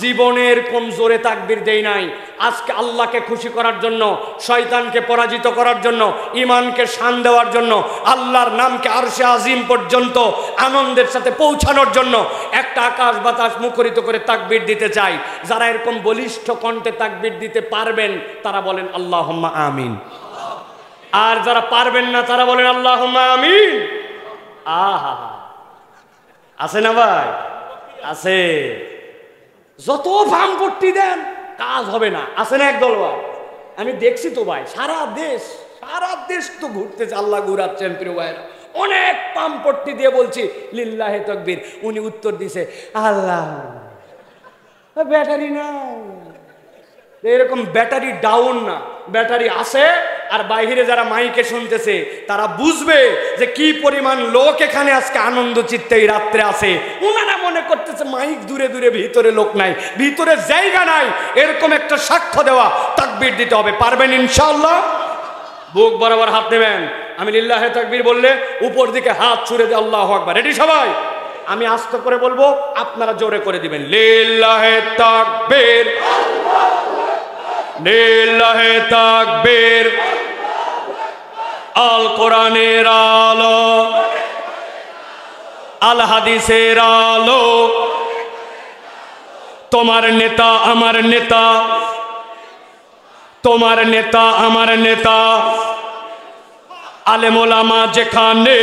জীবনের কোন জোরে তাকবীর দেই নাই। আজকে আল্লাহকে খুশি করার জন্য, শয়তানকে পরাজিত করার জন্য, ঈমানকে শান দেওয়ার জন্য, আল্লাহর নামকে আরশে আজিম পর্যন্ত আনন্দের সাথে পৌঁছানোর জন্য একটা আকাশ বাতাস মুখরিত করে তাকবীর দিতে চাই। যারা এরকম বলিষ্ঠ কণ্ঠে তাকবীর দিতে পারবেন তারা বলেন আল্লাহুম্মা আমিন। আর যারা পারবেন না তারা বলেন আল্লাহুম্মা আমিন। আহা, আছে না ভাই? আছে। যত ভাঙপট্টি দেন কাজ হবে না, আছে না একদল ভাই? আমি দেখছি তো ভাই, সারা দেশ তো ঘুরতেছে, আল্লাহ ঘুরাচ্ছেন প্রিয় ভাইরা। অনেক পাম্পট্টি দিয়ে বলছি লিল্লাহি তাকবীর, উনি উত্তর দিছে আল্লাহ, ব্যাটারি না। এরকম ব্যাটারি ডাউন না, ব্যাটারি আছে। আর বাইরে যারা মাইকে শুনতেছে তারা বুঝবে যে কি পরিমাণ লোক এখানে আজকে আনন্দ চিত্তে এই রাত্রে আছে। ওনারা মনে করতেছে মাইক দূরে দূরে, ভিতরে লোক নাই, ভিতরে জায়গা নাই। এরকম একটা সাক্ষ্য দেওয়া তাকবীর দিতে হবে। পারবেন ইনশাআল্লাহ? বুক বরাবর হাত নেবেন। আমি লিল্লাহি তাকবীর বললে উপর দিকে হাত ছুড়ে দিয়ে আল্লাহু আকবার। রেডি সবাই? আমি আস্তে করে বলবো, আপনারা জোরে করে দিবেন। লিল্লাহি তাকবীর, লিল্লাহি তাকবীর। আল কোরআনের আলো, আল হাদিসের আলো, তোমার নেতা আমার নেতা, তোমার নেতা আমার নেতা। আলেম ওলামা যেখানে,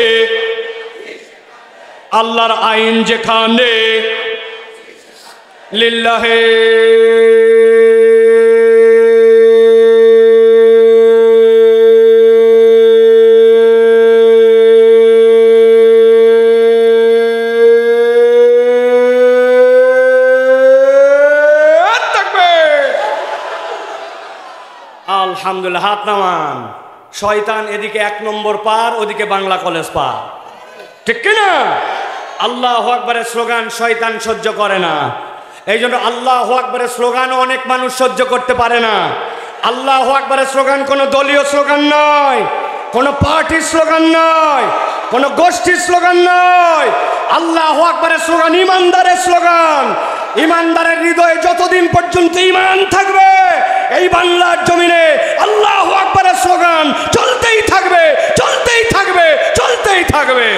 আল্লাহর আইন যেখানে, লিল্লাহি আলহামদুলিল্লাহ। হাত নামান। শয়তান এদিকে 1 নম্বর পার, ওদিকে বাংলা কলেজ পার, ঠিক কিনা? আল্লাহু আকবারের স্লোগান শয়তান সহ্য করে না। এই জন্য আল্লাহু আকবারের স্লোগানও অনেক মানুষ সহ্য করতে পারে না। আল্লাহু আকবারের স্লোগান কোনো দলীয় স্লোগান নয়, কোনো পার্টির স্লোগান নয়, কোনো গোষ্ঠীর স্লোগান নয়। আল্লাহু আকবারের স্লোগান ইমানদারের স্লোগান। ইমানদারের হৃদয়ে যতদিন পর্যন্ত ঈমান থাকবে, এই বাংলার জমিনে আল্লাহু আকবারের স্লোগান চলতেই থাকবে, চলতেই থাকবে, চলতেই থাকবে।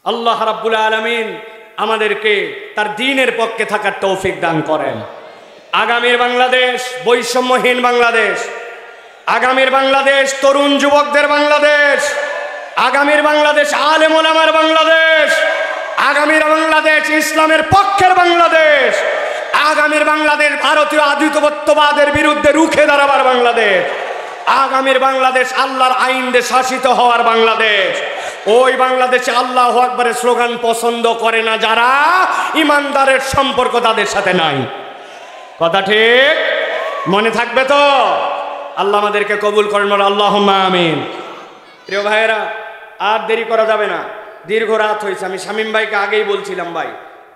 আল্লাহ রাব্বুল আলামিন আমাদেরকে তার দ্বীনের পক্ষে থাকার তৌফিক দান করেন। আগামীর বাংলাদেশ বৈষম্যহীন বাংলাদেশ, আগামীর বাংলাদেশ তরুণ যুবকদের বাংলাদেশ, আগামীর বাংলাদেশ আলেম ওলামার বাংলাদেশ, আগামীর বাংলাদেশ ইসলামের পক্ষের বাংলাদেশ, আগামীর বাংলাদেশ ভারতীয় আধিপত্যবাদের বিরুদ্ধে রুখে দাঁড়াবার বাংলাদেশ, আগামীর বাংলাদেশ আল্লাহর আইন দিয়ে শাসিত হওয়ার বাংলাদেশ। ওই বাংলাদেশে আল্লাহু আকবারের স্লোগান পছন্দ করে না যারা, ইমানদারের সম্পর্ক তাদের সাথে নাই। কথা ঠিক? মনে থাকবে তো? আল্লাহ আমাদেরকে কবুল করেন, আল্লাহুম্মা আমিন। প্রিয় ভাইয়েরা, আর দেরি করা যাবে না, দীর্ঘ রাত হয়েছে। আমি শামীম ভাইকে আগেই বলছিলাম, ভাই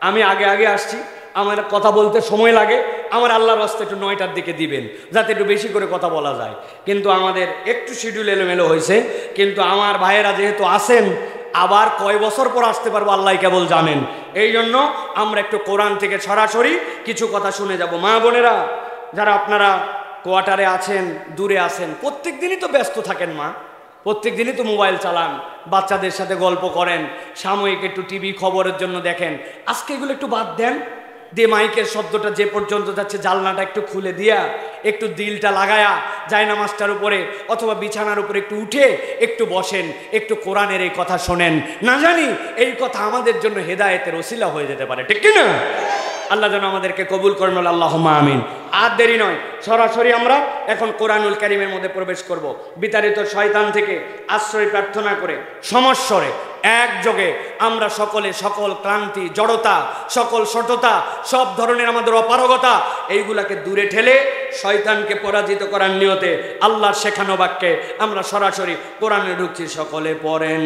আমি আগে আসছি, আমার কথা বলতে সময় লাগে, আমার আল্লাহর রাস্তায় একটু 9টার দিকে দিবেন, যাতে একটু বেশি করে কথা বলা যায়। কিন্তু আমাদের একটু শিডিউল এলোমেলো হয়েছে, কিন্তু আমার ভাইয়েরা যেহেতু আসেন, আবার কয় বছর পর আসতে পারবো আল্লাহ কেবল জানেন। এই জন্য আমরা একটু কোরআন থেকে সরাসরি কিছু কথা শুনে যাব। মা বোনেরা যারা আপনারা কোয়ার্টারে আছেন, দূরে আছেন, প্রত্যেক দিনই তো ব্যস্ত থাকেন মা, প্রত্যেক দিনই তো মোবাইল চালান, বাচ্চাদের সাথে গল্প করেন, সাময়িক একটু টিভি খবরের জন্য দেখেন। আজকে এগুলো একটু বাদ দেন, দিয়ে মাইকের শব্দটা যে পর্যন্ত যাচ্ছে জানলাটা একটু খুলে দিয়া, একটু দিলটা লাগায়া জায়নামাজটার উপরে অথবা বিছানার উপরে একটু উঠে একটু বসেন, একটু কোরআনের এই কথা শোনেন। না জানি এই কথা আমাদের জন্য হেদায়েতের ওসিলা হয়ে যেতে পারে, ঠিক কি না? আল্লাহ যেন আমাদেরকে কবুল করেন, আল্লাহুম্মা আমিন। আর দেরি নয়, সরাসরি আমরা এখন কোরআনুল কারীমের মধ্যে প্রবেশ করব। বিতাড়িত শয়তান থেকে আশ্রয় প্রার্থনা করে সমস্বরে একযোগে আমরা সকলে সকল ক্লান্তি, জড়তা, সকল সততা, সব ধরনের আমাদের অপারগতা, এইগুলাকে দূরে ঠেলে শয়তানকে পরাজিত করার নিয়তে আল্লাহর শেখানো বাক্যে আমরা সরাসরি কোরআনে ঢুকছি। সকলে পড়েন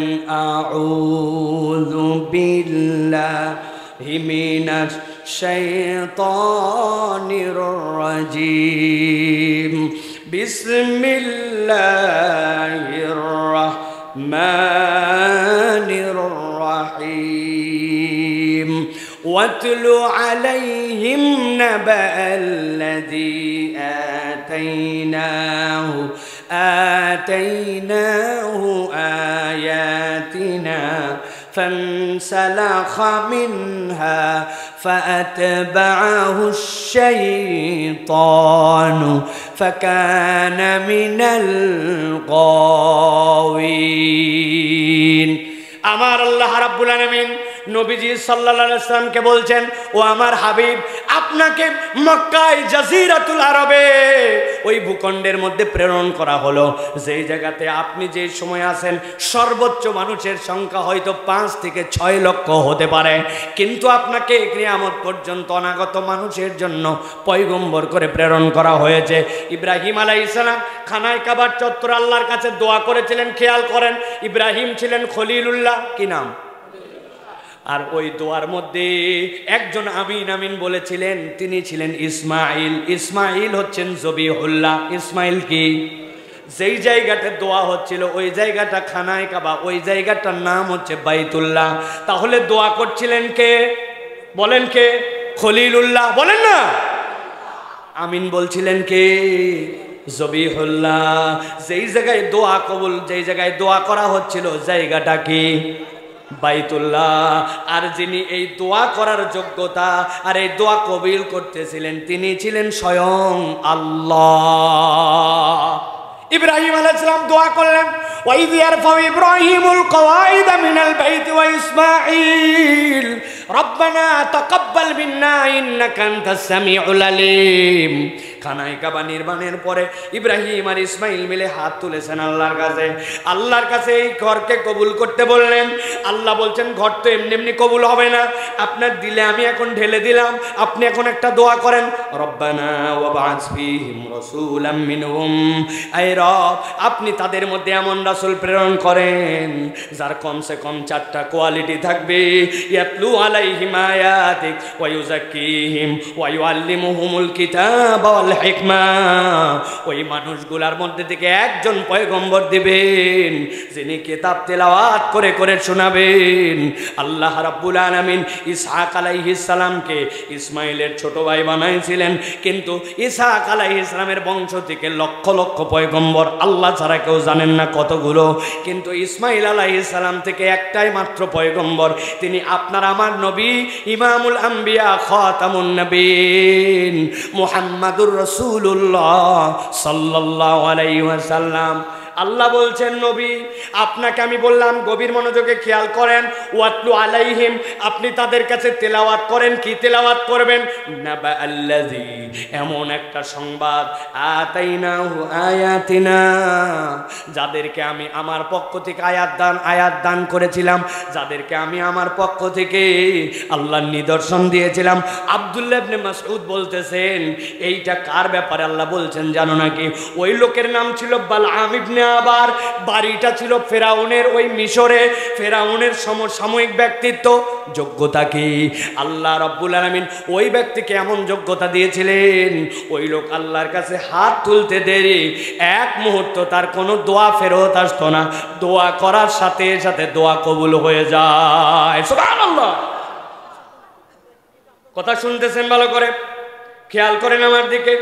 আউযু বিল্লাহি মিনাশ শাইতানির রাজিম, বিসমিল্লাহির রাহমানির রাহিম। ওয়াতলু আলাইহিম নাবা'আল্লাযী আতাইনাহু আয়াতিনা فانسلخ منها فأتبعه الشيطان فكان من الغاوين। আমার আল্লাহ রাব্বুল আলামিন নবীজি সাল্লাল্লাহু আলাইহি ওয়াসাল্লামকে বলছেন, ও আমার হাবিব, আপনাকে মক্কায় জাজিরাতুল আরবে ওই ভূখণ্ডের মধ্যে প্রেরণ করা হলো, যেই জায়গাতে আপনি যে সময় আছেন সর্বোচ্চ মানুষের সংখ্যা হয়তো 5 থেকে 6 লক্ষ হতে পারে, কিন্তু আপনাকে কিয়ামত পর্যন্ত অনাগত মানুষের জন্য পয়গম্বর করে প্রেরণ করা হয়েছে। ইব্রাহিম আলাইহিস সালাম খানায় কাবার চত্বর আল্লাহর কাছে দোয়া করেছিলেন, খেয়াল করেন, ইব্রাহিম ছিলেন খলিলুল্লাহ, কি নাম? আর ওই দোয়ার মধ্যে একজন আমিন আমিন বলেছিলেন, তিনি ছিলেন ইসমাইল। ইসমাইল হচ্ছেন জবিহুল্লাহ। ইসমাইল কি? যেই জায়গাতে দোয়া হচ্ছিল ওই জায়গাটা খানায় কাবা, ওই জায়গাটার নাম হচ্ছে বাইতুল্লাহ। তাহলে দোয়া করছিলেন কে? বলেন কে? খলিলুল্লাহ, বলেন না। আমিন বলছিলেন কে? জবিহুল্লাহ। যেই জায়গায় দোয়া কবুল, যেই জায়গায় দোয়া করা হচ্ছিল জায়গাটা কি? বাইতুল্লাহ। আর যিনি এই দোয়া করার যোগ্যতা আর এই দোয়া কবুল করতেছিলেন তিনি ছিলেন স্বয়ং আল্লাহ। ইব্রাহিম আলাইহিস সালাম দোয়া করলেন, ওয়াইয ইয়ারফাউ ইব্রাহিমুল কওয়াইদা মিনাল বাইতি ওয়া ইসমাঈল রব্বানা তাকাব্বাল মিন্না ইন্নাকা আনতাস সামিউল আলিম। খানায় কাবা নির্মাণের পরে ইব্রাহিম আর ইসমাইল মিলে হাত তুলেছেন আল্লাহর কাছে। আল্লাহর কাছে এই ঘরকে কবুল করতে বললেন। আল্লাহ বলছেন, ঘর তো এমনি এমনি কবুল হবে না, আপনার দিলে আমি এখন ঢেলে দিলাম, আপনি এখন একটা দোয়া করেন, রব্বানা ওয়াবআস ফীহিম রাসূলাম মিনহুম। আয় রব, আপনি তাদের মধ্যে এমন রাসূল প্রেরণ করেন যার কমসে কম 4টা কোয়ালিটি থাকবে, ইয়াতলু আলাইহিম আয়াতিক ওয়া ইউযাক্কিহিম ওয়া ইউআল্লিমুহুমুল কিতাবা ওয়াল হিকমা। ওই মানুষগুলার মধ্যে থেকে একজন পয়গম্বর দিবেন যিনি কিতাব তেলাওয়াত করে করে শোনাবেন। আল্লাহ রাব্বুল আলামিন ইসহাক আলাইহিস সালামকে ইসমাইলের ছোট ভাই বানাইছিলেন, কিন্তু ইসহাক আলাইহিস সালামের বংশ থেকে লক্ষ লক্ষ পয়গম্বর, আল্লাহ ছাড়া কেউ জানেন না কতগুলো, কিন্তু ইসমাইল আলাইহিস সালাম থেকে একটাই মাত্র পয়গম্বর, তিনি আপনার আমার নবী, ইমামুল আম্বিয়া, খাতামুন নবীন, মুহাম্মাদুর রাসূলুল্লাহ সাল্লাল্লাহু আলাইহি ওয়াসাল্লাম। আল্লাহ বলছেন নবী আপনাকে আমি বললাম গভীর মনোযোগে খেয়াল করেন, ওয়াতলু আলাইহিম, আপনি তাদের কাছে তেলাওয়াত করেন। কি তেলাওয়াত করবেন? নাবা আল্লাযী, এমন একটা সংবাদ, আতাইনাহু আয়াতিনা, যাদেরকে আমি আমার পক্ষ থেকে আয়াত দান করেছিলাম, যাদেরকে আমি আমার পক্ষ থেকে আল্লাহর নিদর্শন দিয়েছিলাম। আব্দুল্লাহ ইবনে মাসউদ বলতেছেন এইটা কার ব্যাপারে আল্লাহ বলছেন জানো নাকি? ওই লোকের নাম ছিল বালআম ইবনে আবার, বাড়িটা ছিল ফেরাউনের ওই মিশরে। ফেরাউনের সমসাময়িক ব্যক্তিত্ব, যোগ্যতা কি? আল্লাহ রাব্বুল আলামিন ওই ব্যক্তিকে এমন যোগ্যতা দিয়েছিলেন, ওই লোক আল্লাহর কাছে হাত তুলতে দেরি এক মুহূর্ত তার কোনো দোয়া ফেরত আসতো না, দোয়া করার সাথে সাথে দোয়া কবুল হয়ে যায়। সুবহানাল্লাহ। কথা শুনতেছেন ভালো করে? খেয়াল করেন আমার দিকে।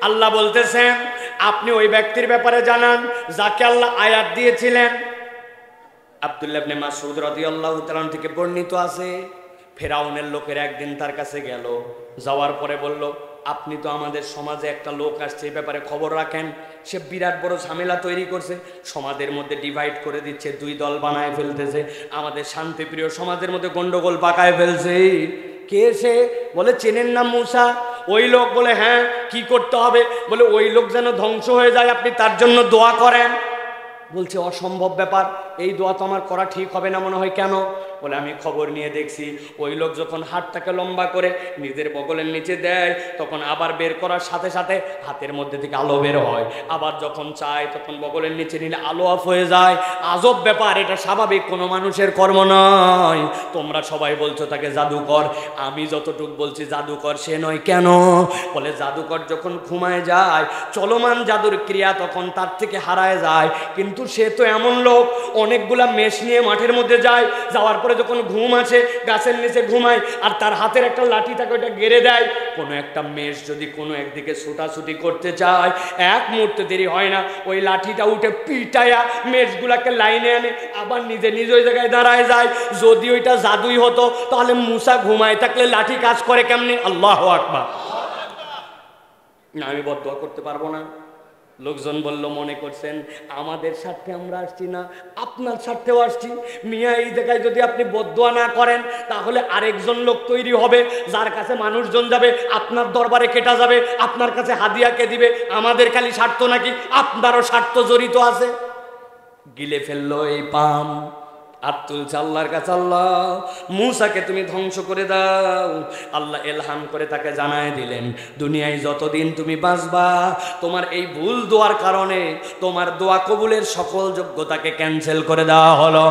আল্লাহ বলতেছেন আপনি ওই ব্যক্তির ব্যাপারে জানান যাকে আল্লাহ আয়াত দিয়েছিলেন। আব্দুল্লাহ ইবনে মাসউদ রাদিয়াল্লাহু তাআলা থেকে বর্ণিত আছে, ফেরাউনের লোকের একদিন তার কাছে গেল, যাওয়ার পরে বলল আপনি তো আমাদের সমাজে একটা লোক আসছে, এই ব্যাপারে খবর রাখেন। সে বিরাট বড় ঝামেলা তৈরি করছে, সমাজের মধ্যে ডিভাইড করে দিচ্ছে, দুই দল বানায় ফেলতেছে, আমাদের শান্তিপ্রিয় সমাজের মধ্যে গন্ডগোল পাকায় ফেলছে। কে সে? বলে চেনেন না মুসা? ওই লোক। বলে হ্যাঁ, কি করতে হবে? বলে ওই লোক যেন ধ্বংস হয়ে যায় আপনি তার জন্য দোয়া করেন। বলছে অসম্ভব ব্যাপার, এই দোয়া তো আমার করা ঠিক হবে না মনে হয়। কেন? বলে আমি খবর নিয়ে দেখছি ওই লোক যখন হাতটাকে লম্বা করে নিজের বগলের নিচে দেয় তখন আবার বের করার সাথে সাথে হাতের মধ্যে থেকে আলো বের হয়, আবার যখন চায় তখন বগলের নিচে নিলে আলো অফ হয়ে যায়। আজব ব্যাপার, এটা স্বাভাবিক কোনো মানুষের কর্ম নয়। তোমরা সবাই বলছো তাকে জাদুকর, আমি যতটুক বলছি জাদুকর সে নয়। কেন? বলে জাদুকর যখন ঘুমায় যায় চলমান জাদুর ক্রিয়া তখন তার থেকে হারায় যায়, কিন্তু সে তো এমন লোক অনেকগুলা মেষ নিয়ে মাঠের মধ্যে যায়, যাওয়ার পরে যখন ঘুম আসে গাছের নিচে ঘুমায় আর তার হাতের একটা লাঠি থাকে ওটা গেড়ে দেয়। কোনো একটা মেষ যদি কোনো একদিকে ছুটাছুটি করতে চায় এক মুহূর্তে দেরি হয় না, ওই লাঠিটা উঠে পিটায়া মেষগুলাকে লাইনে আনে, আবার নিজে নিজ ওই জায়গায় দাঁড়ায় যায়। যদি ওইটা জাদুই হতো তাহলে মুসা ঘুমায় থাকলে লাঠি কাজ করে কেমনি? আল্লাহু আকবার। না আমি বদদোয়া করতে পারবো না। লোকজন বলল মনে করছেন আমাদের স্বার্থে আমরা আসছি না, আপনার স্বার্থেও আসছি। মিয়া এই জায়গায় যদি আপনি বদদোয়া না করেন তাহলে আরেকজন লোক তৈরি হবে যার কাছে মানুষজন যাবে, আপনার দরবারে কেটা যাবে, আপনার কাছে হাদিয়া কে দিবে? আমাদের খালি স্বার্থ নাকি আপনারও স্বার্থ জড়িত আছে? গিলে ফেললো এই পাম, হাত তুলছে আল্লাহর কাছে, আল্লাহ মুসাকে তুমি ধ্বংস করে দাও। আল্লাহ এলহাম করে তাকে জানায় দিলেন দুনিয়ায় যতদিন তুমি বাঁচবা তোমার এই ভুল দোয়ার কারণে তোমার দোয়া কবুলের সকল যোগ্যতাকে ক্যান্সেল করে দেওয়া হলো।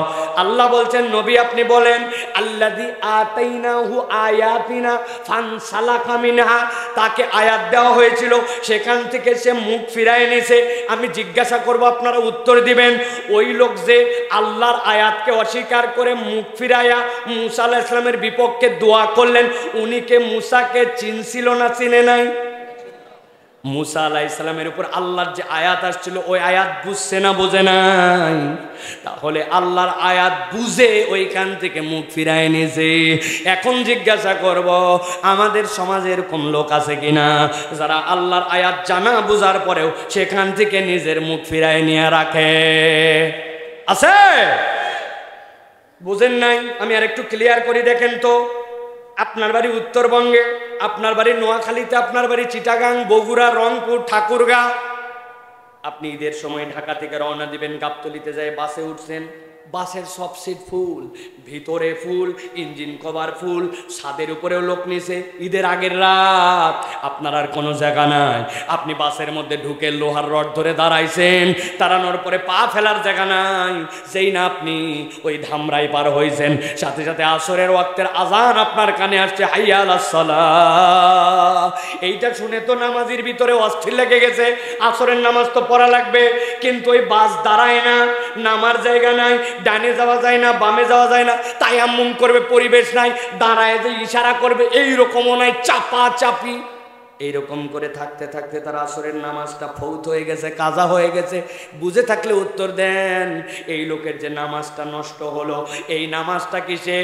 আল্লাহ বলছেন নবী আপনি বলেন আল্লাযী আতাইনাহু আয়াতিনা ফানসালাকা মিনহা, তাকে আয়াত দেওয়া হয়েছিল সেখান থেকে সে মুখ ফিরায় নিছে। আমি জিজ্ঞাসা করব আপনারা উত্তর দিবেন। ওই লোক যে আল্লাহর আয়াতকে অস্বীকার করে মুখ ফিরায়া মুসা আলাইহিস সালামের বিপক্ষে দোয়া করলেন, উনি কে মুসাকে চিনছিল না চিনে নাই? মুসা আলাইহিস সালামের উপর আল্লাহর যে আয়াত আসছিল ওই আয়াত বুঝছে না বোঝে নাই? তাহলে আল্লাহর আয়াত বুঝে ওইখান থেকে মুখ ফিরায় নিয়েছে। এখন জিজ্ঞাসা করব আমাদের সমাজে এরকম লোক আছে কিনা যারা আল্লাহর আয়াত জানা বুঝার পরেও সেখান থেকে নিজের মুখ ফিরায় নিয়ে রাখে? আছে? বুঝেন নাই? আমি আর একটু ক্লিয়ার করি দেখেন তো। আপনার বাড়ি উত্তরবঙ্গে, আপনার বাড়ি নোয়াখালীতে, আপনার বাড়ি চিটাগাং, বগুড়া, রংপুর, ঠাকুরগাঁ। আপনি ঈদের সময় ঢাকা থেকে রওনা দিবেন, গাবতলীতে যায় বাসে উঠছেন, বাসের সব সিট ফুল, ভিতরে ফুল, ইঞ্জিন কভার ফুল, ছাদের উপরেও লোক নিছে। ঈদের আগের রাত, আপনার আর কোনো জায়গা নাই। আপনি বাসের মধ্যে ঢুকে লোহার রড ধরে দাঁড়াইছেন, দাঁড়ানোর পরে পা ফেলার জায়গা নাই। যেই না আপনি ওই ধামরাই পার হয়েছেন, সাথে সাথে আসরের ওয়াক্তের আজান আপনার কানে আসছে, হাইয়া আলাস সালাহ। এইটা শুনে তো নামাজির ভিতরে অস্থির লেগে গেছে, আসরের নামাজ তো পড়া লাগবে, কিন্তু ওই বাস দাঁড়ায় না, নামার জায়গা নাই, ডানে যাওয়া যায় না, বামে যাওয়া যায় না, তায়াম্মুম করবে পরিবেশ নাই, দাঁড়ায় যে ইশারা করবে এইরকমও নাই, চাপা চাপি। এইরকম করে থাকতে থাকতে তার আসরের নামাজটা ফৌত হয়ে গেছে, কাজা হয়ে গেছে। বুঝে থাকলে উত্তর দেন। এই লোকের যে নামাজটা নষ্ট হলো, এই নামাজটা কি সে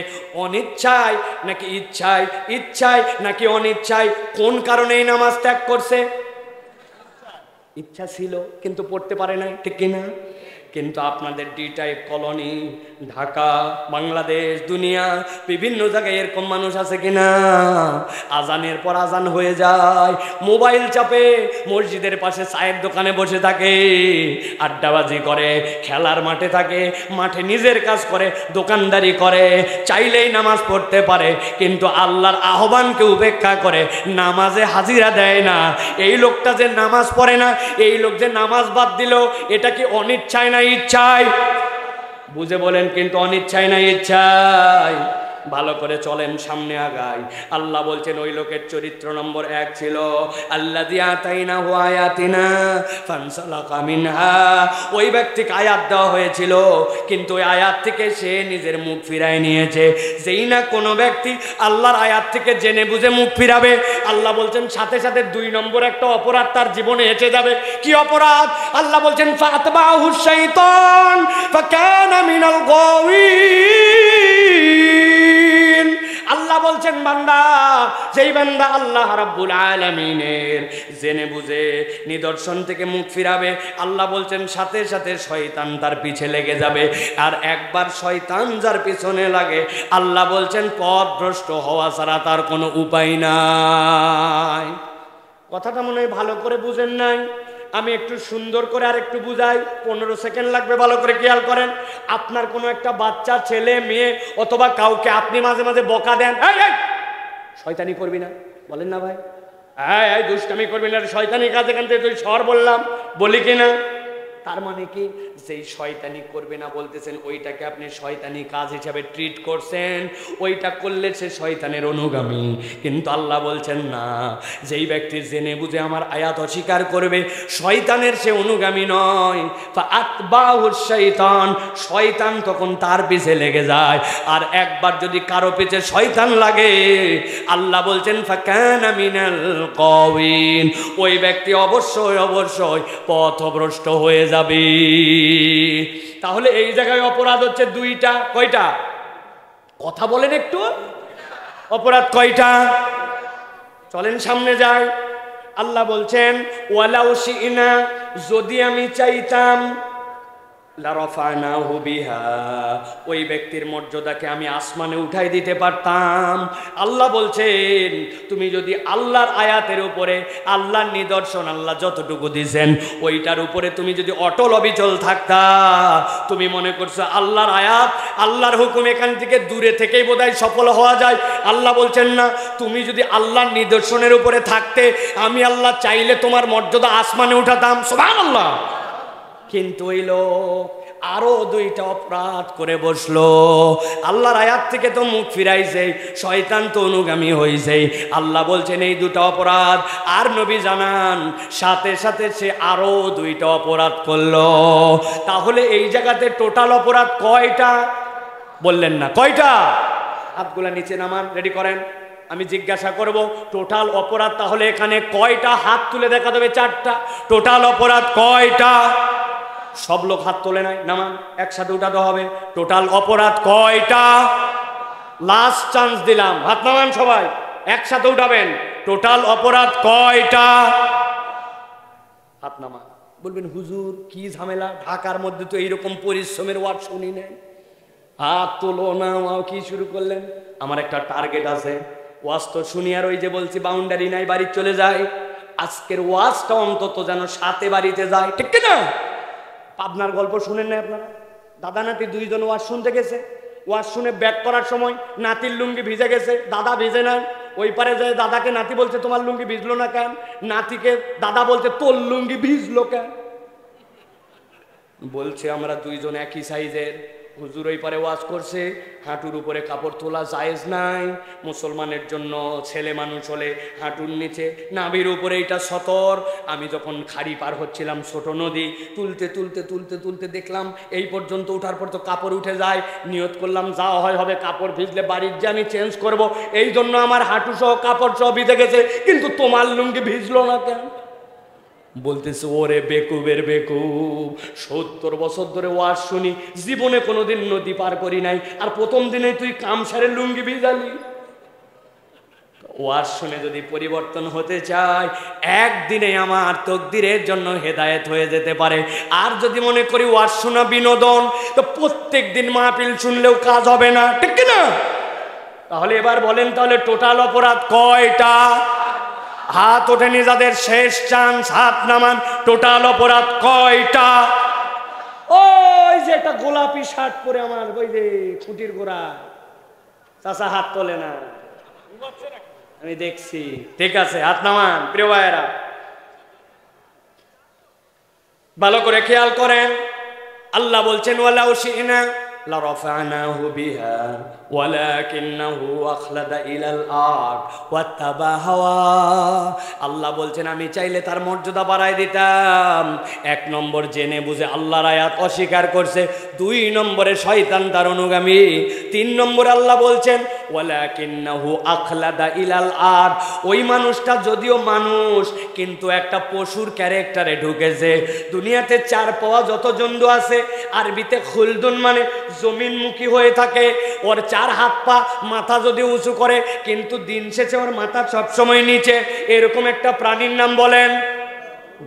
অনিচ্ছায় নাকি ইচ্ছায়, ইচ্ছায় নাকি অনিচ্ছায়, কোন কারণে এই নামাজ ত্যাগ করছে? ইচ্ছা ছিল কিন্তু পড়তে পারে নাই, ঠিক কিনা? কিন্তু আপনাদের D type colony, Dhaka, Bangladesh, দুনিয়া বিভিন্ন জায়গায় এরকম মানুষ আছে কিনা? আজানের পর আজান হয়ে যায়, মোবাইল চাপে, মসজিদের পাশে চায়ের দোকানে বসে থাকে, আড্ডাবাজি করে, খেলার মাঠে থাকে, মাঠে নিজের কাজ করে, দোকানদারি করে, চাইলেই নামাজ পড়তে পারে, কিন্তু আল্লাহর আহ্বানকে উপেক্ষা করে নামাজে হাজিরা দেয় না। এই লোকটা যে নামাজ পড়ে না, এই লোক যে নামাজ বাদ দিল, এটা কি অনিচ্ছায় না ইচ্ছায়? বুঝে বলেন, কিন্তু অনিচ্ছায় না ইচ্ছায়? ভালো করে চলেন, সামনে আগাই। আল্লাহ বলছেন ওই লোকের চরিত্র নম্বর 1 ছিল আল্লাযী আতাইনাহু আয়াতিনা ফানসালাকা মিনহা। ওই ব্যক্তিকে আয়াত দেওয়া হয়েছিল, কিন্তু ওই আয়াত থেকে সে নিজের মুখ ফিরায় নিয়েছে। যেই না কোনো ব্যক্তি আল্লাহর আয়াত থেকে জেনে বুঝে মুখ ফিরাবে, আল্লাহ বলছেন সাথে সাথে 2 নম্বর একটা অপরাধ তার জীবনে এসে যাবে। কি অপরাধ? আল্লাহ বলছেন ফাতবাহু শাইতান ফাকানা মিনাল গাওয়িন। আল্লাহ বলছেন বান্দা, যেই বান্দা আল্লাহ রাব্বুল আলামিনের জেনে বুঝে নিদর্শন থেকে মুখ ফিরাবে, আল্লাহ বলছেন সাথে সাথে শয়তান তার পিছে লেগে যাবে। আর একবার শয়তান যার পিছনে লাগে, আল্লাহ বলছেন পথভ্রষ্ট হওয়া ছাড়া তার কোনো উপায় নাই। কথাটা মনে হয় ভালো করে বুঝেন নাই। আমি একটু সুন্দর করে আর একটু বুঝাই, 15 সেকেন্ড লাগবে, ভালো করে খেয়াল করেন। আপনার কোনো একটা বাচ্চা, ছেলে, মেয়ে অথবা কাউকে আপনি মাঝে মাঝে বকা দেন, এই শয়তানি করবি না, বলেন না ভাই? এই দুষ্টামি করবি না, শয়তানি কাজ এখান থেকে তুই সর বললাম, বলি কিনা? তার মানে কি, যেই শয়তানি করবে না বলতেছেন, ওইটাকে আপনি শয়তানি কাজ হিসাবে ট্রিট করছেন, ওইটা করলে সে শয়তানের অনুগামী। কিন্তু আল্লাহ বলছেন না, যেই ব্যক্তি জেনে বুঝে আমার আয়াত অস্বীকার করবে, শয়তানের সে অনুগামী নয়। ফাআতবাহু শাইতান, শয়তান তখন তার পিছে লেগে যায়। আর একবার যদি কারো পিছে শয়তান লাগে, আল্লাহ বলছেন ফাকানা মিনাল গাওয়িন, ওই ব্যক্তি অবশ্যই অবশ্যই পথভ্রষ্ট হয়ে যাবে। তাহলে এই জায়গায় অপরাধ হচ্ছে 2টা। কয়টা? কথা বলেন একটু, অপরাধ কয়টা? চলেন সামনে যাই। আল্লাহ বলছেন ওয়ালাউ শি'না, যদি আমি চাইতাম, লারাফানাহু বিহা, ওই ব্যক্তির মর্যাদাকে আমি আসমানে উঠাই দিতে পারতাম। আল্লাহ বলছেন তুমি যদি আল্লাহর আয়াতের উপরে, আল্লাহর নিদর্শন আল্লাহ যতটুকু দিয়েছেন ওইটার উপরে তুমি যদি অটল অবিচল থাকতা, তুমি মনে করছো আল্লাহর আয়াত, আল্লাহর হুকুম এখান থেকে দূরে থেকেই বোধহয় সফল হওয়া যায়। আল্লাহ বলছেন না, তুমি যদি আল্লাহর নিদর্শনের উপরে থাকতে, আমি আল্লাহ চাইলে তোমার মর্যাদা আসমানে উঠাতাম। সুবহানাল্লাহ। কিন্তু ওই লোক আরো 2টা অপরাধ করে বসলো। আল্লাহর আয়াত থেকে তো মুখ ফিরাইছে, শয়তান তো অনুগামী হয়েছে। আল্লাহ বলছেন এই 2টা অপরাধ, আর নবী জানান সাথে সাথে সে আরো 2টা অপরাধ করলো। তাহলে এই জায়গাতে টোটাল অপরাধ কয়টা? বললেন না কয়টা? হাতগুলা নিচে নামান, রেডি করেন। আমি জিজ্ঞাসা করব টোটাল অপরাধ তাহলে এখানে কয়টা? হাত তুলে দেখা দেবে 4টা। টোটাল অপরাধ কয়টা? সব লোক হাত তোলে নাই, নামান, একসাথে উঠাতে হবে। টোটাল অপরাধ কয়টা? লাস্ট চান্স দিলাম, হাত নামান সবাই, একসাথে উঠাবেন। টোটাল অপরাধ কয়টা? হাত নামান। বলবেন হুজুর কি ঝামেলা, ঢাকার মধ্যে তো এইরকম পরিশ্রমের ওয়ার্ড শুনি নাই। হাত তোলো না, কি শুরু করলেন? আমার একটা টার্গেট আছে, ওয়াজ তো শুনি আর ওই যে বলছি বাউন্ডারি নাই, বাড়ি চলে যায়। আজকের ওয়াজটা অন্তত যেন সাথে বাড়িতে যায়, ঠিক না? পাবনার গল্প শুনেন না আপনারা? দাদা নাতি 2 জন ওয়াজ শুনতে গেছে, ওয়াজ শুনে ব্যাক করার সময় নাতির লুঙ্গি ভিজে গেছে, দাদা ভিজে নাই। ওই পারে যায় দাদাকে নাতি বলছে তোমার লুঙ্গি ভিজলো না কেন? নাতিকে দাদা বলছে তোর লুঙ্গি ভিজলো কেন? বলছে আমরা 2 জন একই সাইজের। হুজুর ওই পারে ওয়াজ করছে, হাঁটুর উপরে কাপড় তোলা জায়েজ নাই মুসলমানের জন্য, ছেলে মানুষ হলে হাঁটুর নিচে নাভির উপরে এটা সতর। আমি যখন খাড়ি পার হচ্ছিলাম, ছোট নদী, তুলতে তুলতে তুলতে তুলতে দেখলাম এই পর্যন্ত উঠার পর তো কাপড় উঠে যায়। নিয়ত করলাম যাওয়া হয় হবে, কাপড় ভিজলে বাড়ির যে আমি চেঞ্জ করব, এই জন্য আমার হাঁটু সহ কাপড় সহ ভিজে গেছে, কিন্তু তোমার লুঙ্গি ভিজলো না কেন? বলতেছে ওরে বেকুবের বেকুব, 70 বছর ধরে ওয়াজ শুনি, জীবনে কোনোদিন নদী পার করি নাই, আর প্রথম দিনে তুই কামসারের লুঙ্গি ভিজালি। ওয়াজ শুনে যদি পরিবর্তন হতে চায়, একদিনে আমার তকদিরের জন্য হেদায়েত হয়ে যেতে পারে। আর যদি মনে করি ওয়াজ শোনা বিনোদন, তো প্রত্যেক দিন মাহফিল শুনলেও কাজ হবে না, ঠিক না? তাহলে এবার বলেন, তাহলে টোটাল অপরাধ কয়টা? হাত ওঠেনি যাদের, শেষ চান্স, হাত নামান। টোটাল অপরাধ কয়টা? ওই যে একটা গোলাপি শার্ট পরে আমার ওই যে খুঁটির গোড়া চাচা হাত তোলে না, আমি দেখছি। ঠিক আছে, হাত নামান। প্রিয় ভাইয়েরা, ভালো করে খেয়াল করেন, আল্লাহ বলছেন ওয়ালাউ শি'না লারাফা'নাহু বিহা ওয়ালাকিন্নাহু আখলাদা ইলাল আরদ ওয়াত্তাবা হাওয়া। আল্লাহ বলছেন আমি চাইলে তার মর্যাদা বাড়ায় দিতাম। এক নম্বর জেনে বুঝে আল্লাহর আয়াত অস্বীকার করছে, দুই নম্বরে শয়তান তার অনুগামী, তিন নম্বরে আল্লাহ বলছেন ওয়ালাকিন্নাহু আখলাদা ইলাল আরদ। ওই মানুষটা যদিও মানুষ, কিন্তু একটা পশুর ক্যারেক্টারে ঢুকেছে। দুনিয়াতে চার পাওয়া যত জন্তু আছে, আরবিতে খুলদুন মানে জমিনমুখী হয়ে থাকে। ওর চার হাত পা, মাথা যদি উঁচু করে, কিন্তু দিন শেষে ওর মাথা সবসময় নিচে। এরকম একটা প্রাণীর নাম বলেন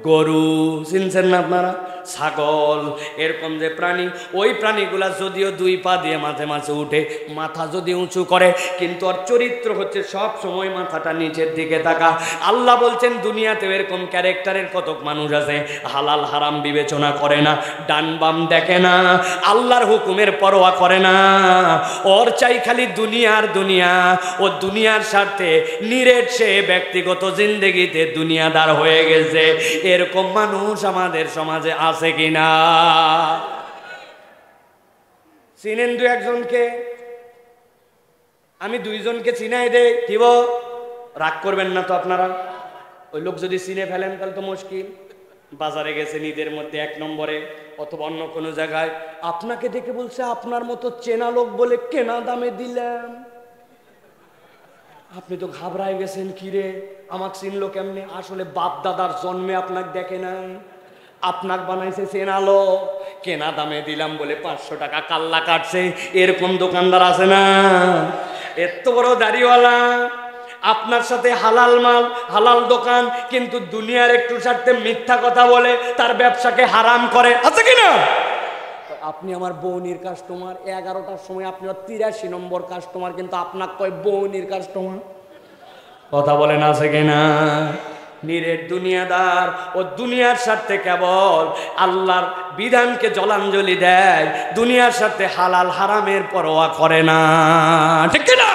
গরু। চিনছেন না আপনারা? ছাগল, এরকম যে প্রাণী, ওই প্রাণীগুলা যদিও দুই পা দিয়ে মাঝে মাঝে উঠে, মাথা যদি উঁচু করে, কিন্তু ওর চরিত্র হচ্ছে সব সময় মাথাটা নিচের দিকে থাকা। আল্লাহ বলছেন দুনিয়াতে এরকম ক্যারেক্টারের কতক মানুষ আছে, হালাল হারাম বিবেচনা করে না, ডান বাম দেখে না, আল্লাহর হুকুমের পরোয়া করে না, ওর চাই খালি দুনিয়ার দুনিয়া। ও দুনিয়ার স্বার্থে নিরেট সে ব্যক্তিগত জিন্দেগিতে দুনিয়াদার হয়ে গেছে। এরকম মানুষ আমাদের সমাজে আছে কিনা? চিনেন দু একজনকে? আমি দুইজনকে চিনাই দেই, কি রাগ করবেন না তো আপনারা? ওই লোক যদি চিনে ফেলেন তাহলে তো মুশকিল। বাজারে গেছে ঈদের মধ্যে এক নম্বরে অথবা অন্য কোনো জায়গায়, আপনাকে দেখে বলছে আপনার মতো চেনা লোক বলে কেনা দামে দিলাম। আপনি তো ঘাবড়ায় গেছেন, কিরে আমাকে চিনলো কেমনে? আসলে বাপ দাদার জন্মে আপনাকে দেখে নাই, আপনাক বানাইছে চেনালো, কেনা দামে দিলাম বলে 500 টাকা কাল্লা কাটছে। এরকম দোকানদার আছে না? এত বড় দাড়িওয়ালা, আপনার সাথে হালাল মাল হালাল দোকান, কিন্তু দুনিয়ার একটু স্বার্থে মিথ্যা কথা বলে তার ব্যবসাকে হারাম করে, আছে কিনা? আপনি আমার বউনির কাস্টমার, 11টার সময় আপনি 83 নম্বর কাস্টমার, কিন্তু আপনার কয় বউনির কাস্টমার। কথা বলেন আছে কিনা? নিরেট দুনিয়াদার, ও দুনিয়ার স্বার্থে কেবল আল্লাহর বিধানকে জলাঞ্জলি দেয়, দুনিয়ার স্বার্থে হালাল হারামের পরোয়া করে না, ঠিক না?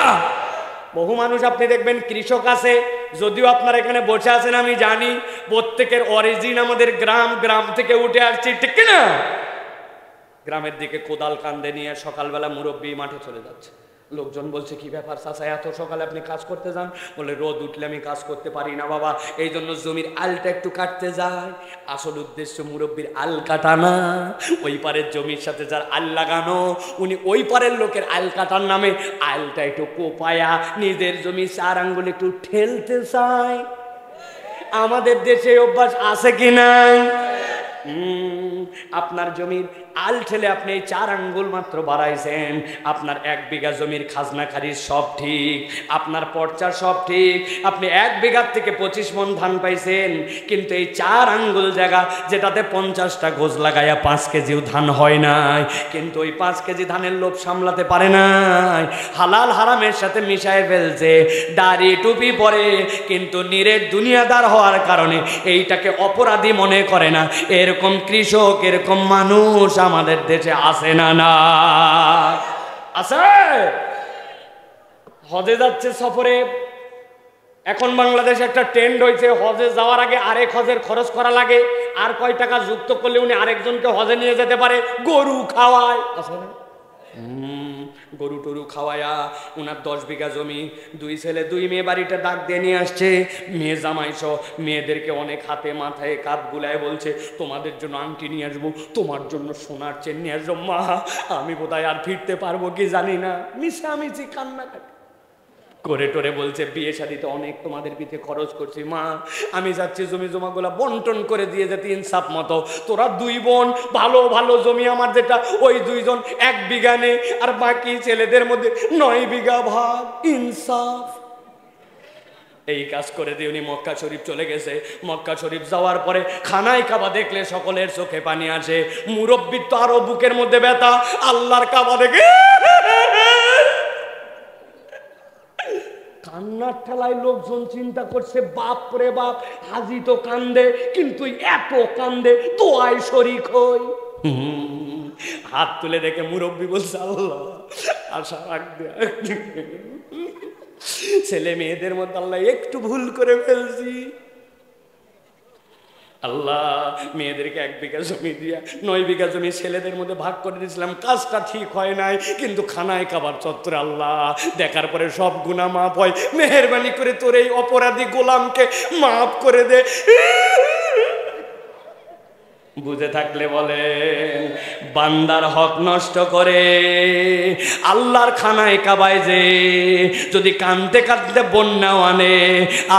বহু মানুষ আপনি দেখবেন কৃষক আছে, যদিও আপনারা এখানে বসে আছেন আমি জানি, প্রত্যেকের অরিজিন আমাদের গ্রাম থেকে উঠে আসছি, ঠিক না? গ্রামের দিকে কোদাল কান্দে নিয়ে সকালবেলা মুরব্বী মাঠে চলে যাচ্ছে। লোকজন বলছে কি ব্যাপার চাচা, এত সকালে আপনি কাজ করতে যান? বলে রোদ উঠলে আমি কাজ করতে পারি না বাবা, এই জন্য জমির আলটা একটু কাটতে যায়। আসল উদ্দেশ্য মুরব্বীর আল কাটা না, ওই পারের জমির সাথে যার আল লাগানো, উনি ওই পারের লোকের আল কাটার নামে আলটা একটু কোপায়া নিজের জমি 4 আঙ্গুল একটু ঠেলতে চায়। আমাদের দেশে অভ্যাস আছে কি নাই? আপনার জমির আল ঠেলে আপনি 4 আঙ্গুল মাত্র বাড়াইছেন, আপনার 1 বিঘা জমির খাজনা খারিজ সব ঠিক, আপনার পর্চা সব ঠিক, আপনি 1 বিঘার থেকে 25 মণ ধান পাইছেন, কিন্তু এই 4 আঙ্গুল জায়গা যেটাতে 50টা গোজ লাগাইয়া 5 কেজিও ধান হয় নাই, কিন্তু ওই 5 কেজি ধানের লোভ সামলাতে পারে নাই, হালাল হারামের সাথে মিশায় ফেলছে, দাড়ি টুপি পরে, কিন্তু নিরেট দুনিয়াদার হওয়ার কারণে এইটাকে অপরাধী মনে করে না। এরকম কৃষক, এরকম মানুষ আমাদের দেশে আছে না? না আছে? হজে যাচ্ছে সফরে, এখন বাংলাদেশে একটা ট্রেন্ড হয়েছে, হজে যাওয়ার আগে আরেক হজের খরচ করা লাগে, আর কয় টাকা যুক্ত করলে উনি আরেকজনকে হজে নিয়ে যেতে পারে, গরু খাওয়ায়, আছে না? গরু টরু খাওয়ায়া উনার 10 বিঘা জমি, 2 ছেলে 2 মেয়ে বাড়িতে ডাক দিয়ে নিয়ে আসছে। মেয়ে জামাইছ মেয়েদেরকে অনেক হাতে মাথায় কাঁধ বুলায় বলছে তোমাদের জন্য আংটি নিয়ে আসবো, তোমার জন্য সোনার চেন নিয়ে আসবো। মা আমি বোধহয় আর ফিরতে পারবো কি জানি না, মিশামিশি কান্নাকাটি করে টোরে বলছে বিয়ে শাদিতে অনেক তোমাদের পিঠে খরচ করছি, মা আমি যাচ্ছি জমি জমাগুলা বন্টন করে দিয়ে যেতে ইনসাফ মতো, তোরা 2 বোন ভালো ভালো জমি, আমার যেটা ওই 2 জন 1 বিঘা নে, আর বাকি ছেলেদের মধ্যে 9 বিঘা ভাগ, ইনসাফ। এই কাজ করে দিয়ে উনি মক্কা শরীফ চলে গেছে। মক্কা শরীফ যাওয়ার পরে খানায় কাবা দেখলে সকলের চোখে পানি আসে। মুরব্বির তো আরো বুকের মধ্যে ব্যথা, আল্লাহর কাবা দেখে কান্নার ঠেলায় লোকজন চিন্তা করছে বাপ রে বাপ, হাজি তো কান্দে কিন্তু এত কান্দে দোয়ায় শরীক হই। হাত তুলে দেখে মুরব্বি বলছে আল্লাহ আশা রাখবে, ছেলে মেয়েদের মধ্যে আল্লাহ একটু ভুল করে ফেলছি। আল্লাহ মেয়েদেরকে 1 বিঘা জমি দিয়া 9 বিঘা জমি ছেলেদের মধ্যে ভাগ করে দিয়েছিলাম, কাজটা ঠিক হয় নাই, কিন্তু খানায় কাবার চত্বরে আল্লাহ দেখার পরে সব গুনাহ মাফ হয়, মেহেরবানি করে তোর এই অপরাধী গোলামকে মাফ করে দে। বুঝে থাকলে বলেন, বান্দার হক নষ্ট করে আল্লাহর খানায় কাবায় যে যদি কাঁদতে কাঁদতে বন্যাও আনে,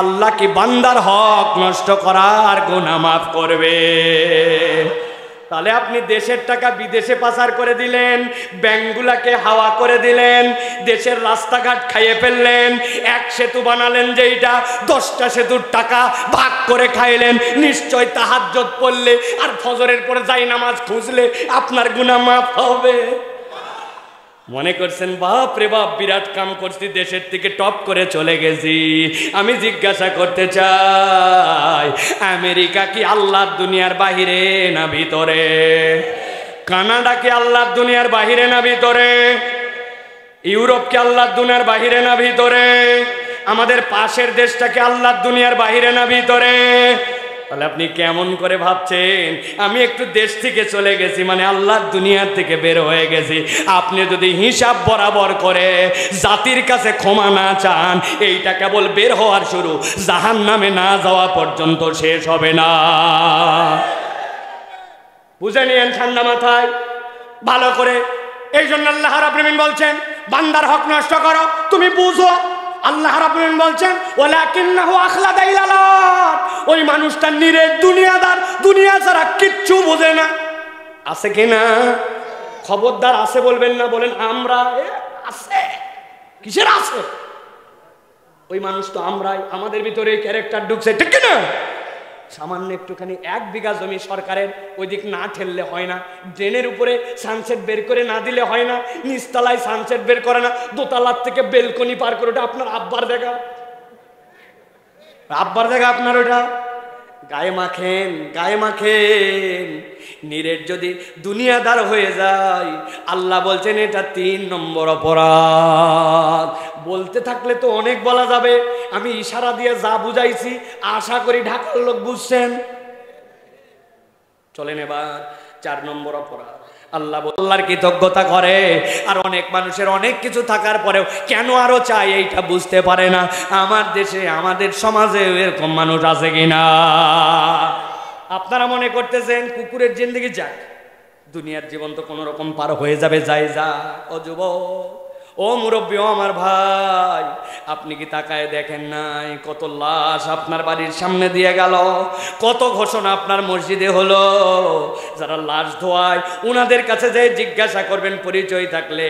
আল্লাহ কি বান্দার হক নষ্ট করার গুনাহ মাফ করবে? তাহলে আপনি দেশের টাকা বিদেশে পাচার করে দিলেন, ব্যাংকগুলাকে হাওয়া করে দিলেন, দেশের রাস্তাঘাট খাইয়ে ফেললেন, এক সেতু বানালেন যেইটা 10টা সেতুর টাকা ভাগ করে খাইলেন। নিশ্চয় তাহাজ্জুদ পড়লে আর ফজরের পরে যাই নামাজ খুঁজলে আপনার গুনাহ মাফ হবে। মনে করছেন বাপ রে বাপ বিরাট কাম করছি, দেশের থেকে টপ করে চলে গেছি। আমি জিজ্ঞাসা করতে চাই, আমেরিকা কি আল্লাহর দুনিয়ার বাহিরে না ভিতরে? কানাডা কি আল্লাহর দুনিয়ার বাহিরে না ভিতরে? ইউরোপ কি আল্লাহর দুনিয়ার বাহিরে না ভিতরে? আমাদের পাশের দেশটা কি আল্লাহর দুনিয়ার বাহিরে না ভিতরে? তাহলে আপনি কেমন করে ভাবছেন আমি একটু দেশ থেকে চলে গেছি মানে আল্লাহর দুনিয়ার থেকে বের হয়ে গেছি? আপনি যদি হিসাব বরাবর করে জাতির কাছে ক্ষমা না চান, এইটা কেবল বের হওয়ার শুরু, জাহান্নামে না যাওয়া পর্যন্ত শেষ হবে না। বুঝে নিয়েন ঠান্ডা মাথায় ভালো করে। এই জন্য আল্লাহ রাব্বুল আলামিন বলছেন বান্দার হক নষ্ট করো, তুমি বুঝো। আল্লাহ রাব্বুল আলামিন বলছেন ওয়ালাকিন্নাহু আখলাদা ইলাল আরদ, ওই মানুষটা নিরেট দুনিয়াদার, দুনিয়া ছাড়া কিচ্ছু বোঝে না। আছে কিনা? খবরদার আছে বলবেন না, বলেন আমরা আছে। কিসের আছে? ওই মানুষ তো আমরাই, আমাদের ভিতরে ক্যারেক্টার ঢুকছে, ঠিক কিনা? সামান্য একটুখানি 1 বিঘা জমি সরকারের ওই দিক না ঠেললে হয় না, ড্রেনের উপরে সানসেট বের করে না দিলে হয় না, নিচতলায় সানসেট বের করে না, দোতলার থেকে বেলকনি পার করে, ওটা আপনার আব্বার জায়গা, আব্বার জায়গা আপনার, ওটা গায়ে মাখেন, গায়ে মাখেন। নিরেট যদি দুনিয়াদার হয়ে যায় আল্লাহ বলছেন এটা 3 নম্বর অপরাধ। বলতে থাকলে তো অনেক বলা যাবে, আমি ইশারা দিয়ে যা বুঝাইছি আশা করি ঢাকার লোক বুঝছেন। চলেন এবার 4 নম্বর অপরাধ। আল্লাহর কৃতজ্ঞতা করে, আর অনেক মানুষের অনেক কিছু থাকার পরেও কেন আরো চাই এইটা বুঝতে পারে না। আমার দেশে আমাদের সমাজে এরকম মানুষ আছে কিনা? আপনারা মনে করতেছেন কুকুরের জিন্দেগি যাক, দুনিয়ার জীবন তো কোনো রকম পার হয়ে যাবে, যাই যা। ও যুবক, ও মুরব্বী, ও আমার ভাই, আপনি কি তাকায় দেখেন নাই কত লাশ আপনার বাড়ির সামনে দিয়ে গেল, কত ঘোষণা আপনার মসজিদে হলো? যারা লাশ ধোয়ায় উনাদের কাছে যে জিজ্ঞাসা করবেন পরিচয় থাকলে,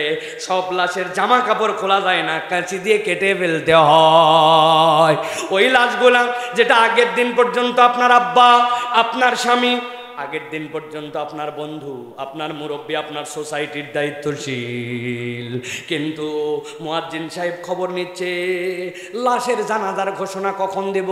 সব লাশের জামা কাপড় খোলা যায় না, কাঁচি দিয়ে কেটে ফেলতে হয়। ওই লাশগুলা যেটা আগের দিন পর্যন্ত আপনার আব্বা, আপনার স্বামী, আগের দিন পর্যন্ত আপনার বন্ধু, আপনার মুরব্বী, আপনার সোসাইটির দায়িত্বশীল, কিন্তু মুয়াজ্জিন সাহেব খবর নিচ্ছে লাশের জানাজার ঘোষণা কখন দেব।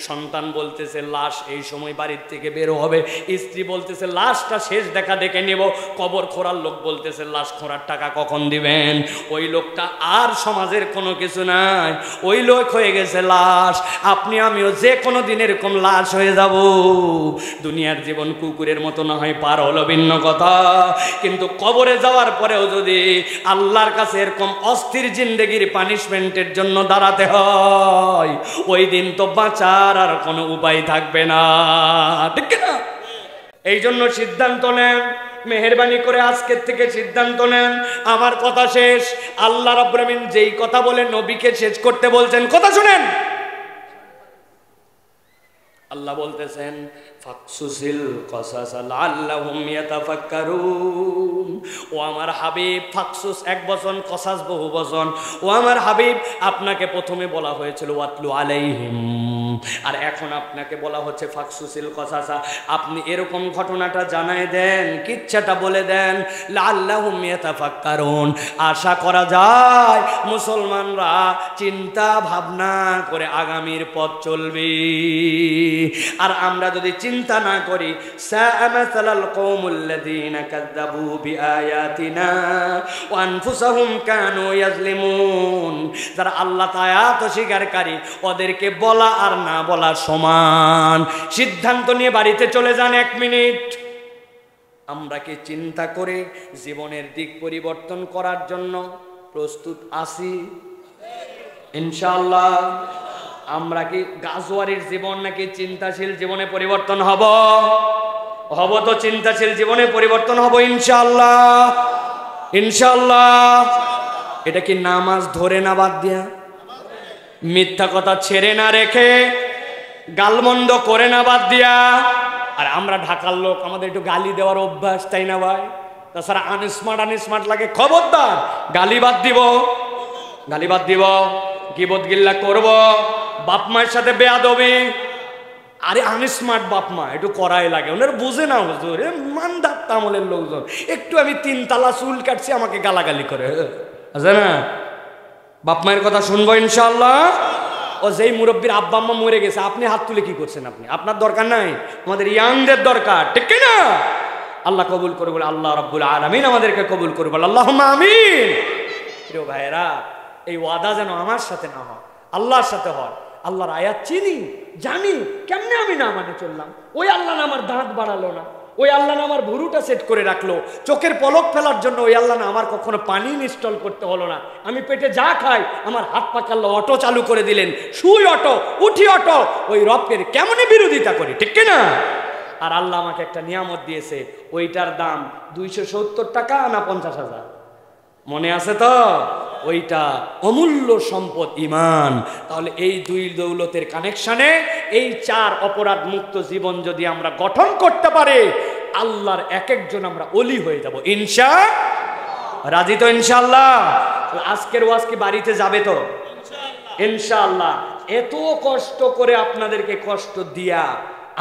সন্তান বলতেছে লাশ এই সময় বাড়ির থেকে বের হবে, স্ত্রী বলতেছে লাশটা শেষ দেখা দেখে নেব, কবর খোঁড়ার লোক বলতেছে লাশ খোঁড়ার টাকা কখন দিবেন। ওই লোকটা আর সমাজের কোনো কিছু নাই, ওই লোক হয়ে গেছে লাশ। আপনি আমিও যে কোনো দিন এরকম লাশ হয়ে যাব। দুনিয়ার জীবন কুকুরের মতো না হয় পার হলো ভিন্ন কথা, কিন্তু কবরে যাওয়ার পরেও যদি আল্লাহর কাছে এরকম অস্থির জিন্দেগির পানিশমেন্টের জন্য দাঁড়াতে হয়, ওই দিন তো বাঁচার আর কোনো উপায় থাকবে না, ঠিক না? এই জন্য সিদ্ধান্ত নেন, মেহেরবানি করে আজকের থেকে সিদ্ধান্ত নেন। আমার কথা শেষ। আল্লাহ রাব্বুল আমিন যেই কথা বলেন নবীকে শেষ করতে বলছেন, কথা শুনেন। আল্লাহ বলতেছেন ফাকসুসিল কসাস লাআল্লাহুম ইয়াতাফাক্কারুন। ও আমার হাবিব, ফাকসুস এক বচন, কসাস বহু বচন। ও আমার হাবিব, আপনাকে প্রথমে বলা হয়েছিল ওয়াতলু আলাইহিম, আর এখন আপনাকে বলা হচ্ছে ফাকসুসিল কসাসা, আপনি এরকম ঘটনাটা জানায় দেন, কিচ্ছাটা বলে দেন। লাআল্লাহুম ইয়াতাফাক্কারুন, আশা করা যায় মুসলমানরা চিন্তা ভাবনা করে আগামীর পথ চলবে। আর আমরা যদি চিন্তা না করি, সাআমাসালাল কওমুল্লাযীনা কাযযাবু বিআয়াতিনা ওয়া আনফুসাহুম কানু ইয়াজলিমুন, যারা আল্লাহ আয়াত অস্বীকারী, ওদেরকে বলা আর না বলা সমান। সিদ্ধান্ত নিয়ে বাড়িতে চলে যান 1 মিনিট। আমরা কি চিন্তা করে জীবনের দিক পরিবর্তন করার জন্য প্রস্তুত আছি? ইনশাআল্লাহ। আমরা কি গাজওয়ারির জীবন নাকি চিন্তাশীল জীবনে পরিবর্তন হব? তো চিন্তাশীল জীবনে পরিবর্তন হব ইনশাআল্লাহ, ইনশাআল্লাহ। এটা কি নামাজ ধরে না বাদ দিয়া, মিথ্যা কথা ছেড়ে না রেখে, গালমন্দ করে না বাদ দিয়া? আর আমরা ঢাকার লোক, আমাদের একটু গালি দেওয়ার অভ্যাস, তাই না ভাই? তাছাড়া আনস্মার্ট লাগে, খবরদার গালি বাদ দিব, গালি বাদ দিব, গিবত গিল্লা করব, বাপ মায়ের সাথে বেয়াদবি। আরে আনস্মার্ট বাপ মা একটু করাই লাগে, ওনার বুঝে না হুজুর, মানদার তামলের লোকজন, একটু আমি 3 তালা চুল কাটছি আমাকে গালাগালি করে, আছে না? বাপ মায়ের কথা শুনবো ইনশাআল্লাহ। ও যেই মুরব্বীর আব্বা আম্মা মরে গেছে, আপনি হাত তুলে কি করছেন? আপনার দরকার নাই, আমাদের ইয়াংদের দরকার, ঠিক না? আল্লাহ কবুল করে বলে, আল্লাহ রাব্বুল আলামিন আমাদেরকে কবুল করে বলে, আল্লাহুম্মা আমিন। প্রিয় ভাইরা, এই ওয়াদা যেন আমার সাথে না হয়, আল্লাহর সাথে হয়। আল্লাহর আয়াত চিনি, জানি, কেমনে আমি না মানে চললাম? ওই আল্লাহ না আমার দাঁত বাড়ালো না, ওই আল্লাহ না আমার ভুরুটা সেট করে রাখলো, চোখের পলক ফেলার জন্য ওই আল্লাহ না আমার কখনো পানি ইনস্টল করতে হলো না, আমি পেটে যা খাই আমার হাত পাকাল্লা অটো চালু করে দিলেন, শুই অটো, উঠি অটো, ওই রবকে কেমনে বিরোধিতা করি, ঠিক কিনা? আর আল্লাহ আমাকে একটা নিয়ামত দিয়েছে, ওইটার দাম 270 টাকা না 50,000, মনে আছে তো? ওইটা অমূল্য সম্পদ ঈমান। তাহলে এই 2 দৌলতের কানেকশনে এই 4 অপরাধ মুক্ত জীবন যদি আমরা গঠন করতে পারি, আল্লাহর এক একজন আমরা ওলি হয়ে যাব ইনশাআল্লাহ। রাজি তো ইনশাআল্লাহ? আজকের ওয়াজ কি বাড়িতে যাবে তো ইনশাআল্লাহ? এত কষ্ট করে আপনাদেরকে কষ্ট দিয়া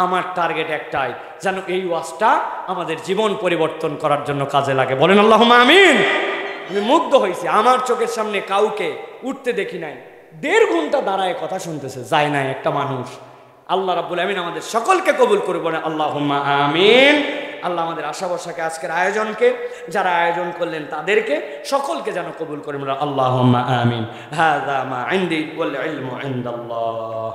আমার টার্গেট একটাই, যেন এই ওয়াজটা আমাদের জীবন পরিবর্তন করার জন্য কাজে লাগে। বলেন আল্লাহুম্মা আমিন। আমি মুগ্ধ হয়েছি, আমার চোখের সামনে কাউকে উঠতে দেখি নাই, 1.5 ঘন্টা দাঁড়ায় কথা শুনতেছে, যায় নাই একটা মানুষ। আল্লাহ রাব্বুল আমিন আমাদের সকলকে কবুল করে, বলেন আল্লাহুম্মা আমিন। আল্লাহ আমাদের আশা ভরসাকে, আজকের আয়োজনকে, যারা আয়োজন করলেন তাদেরকে সকলকে যেন কবুল করে, বলেন আল্লাহুম্মা আমিন। হাযা মা ইনদি ওয়াল ইলমু ইনদাল্লাহ।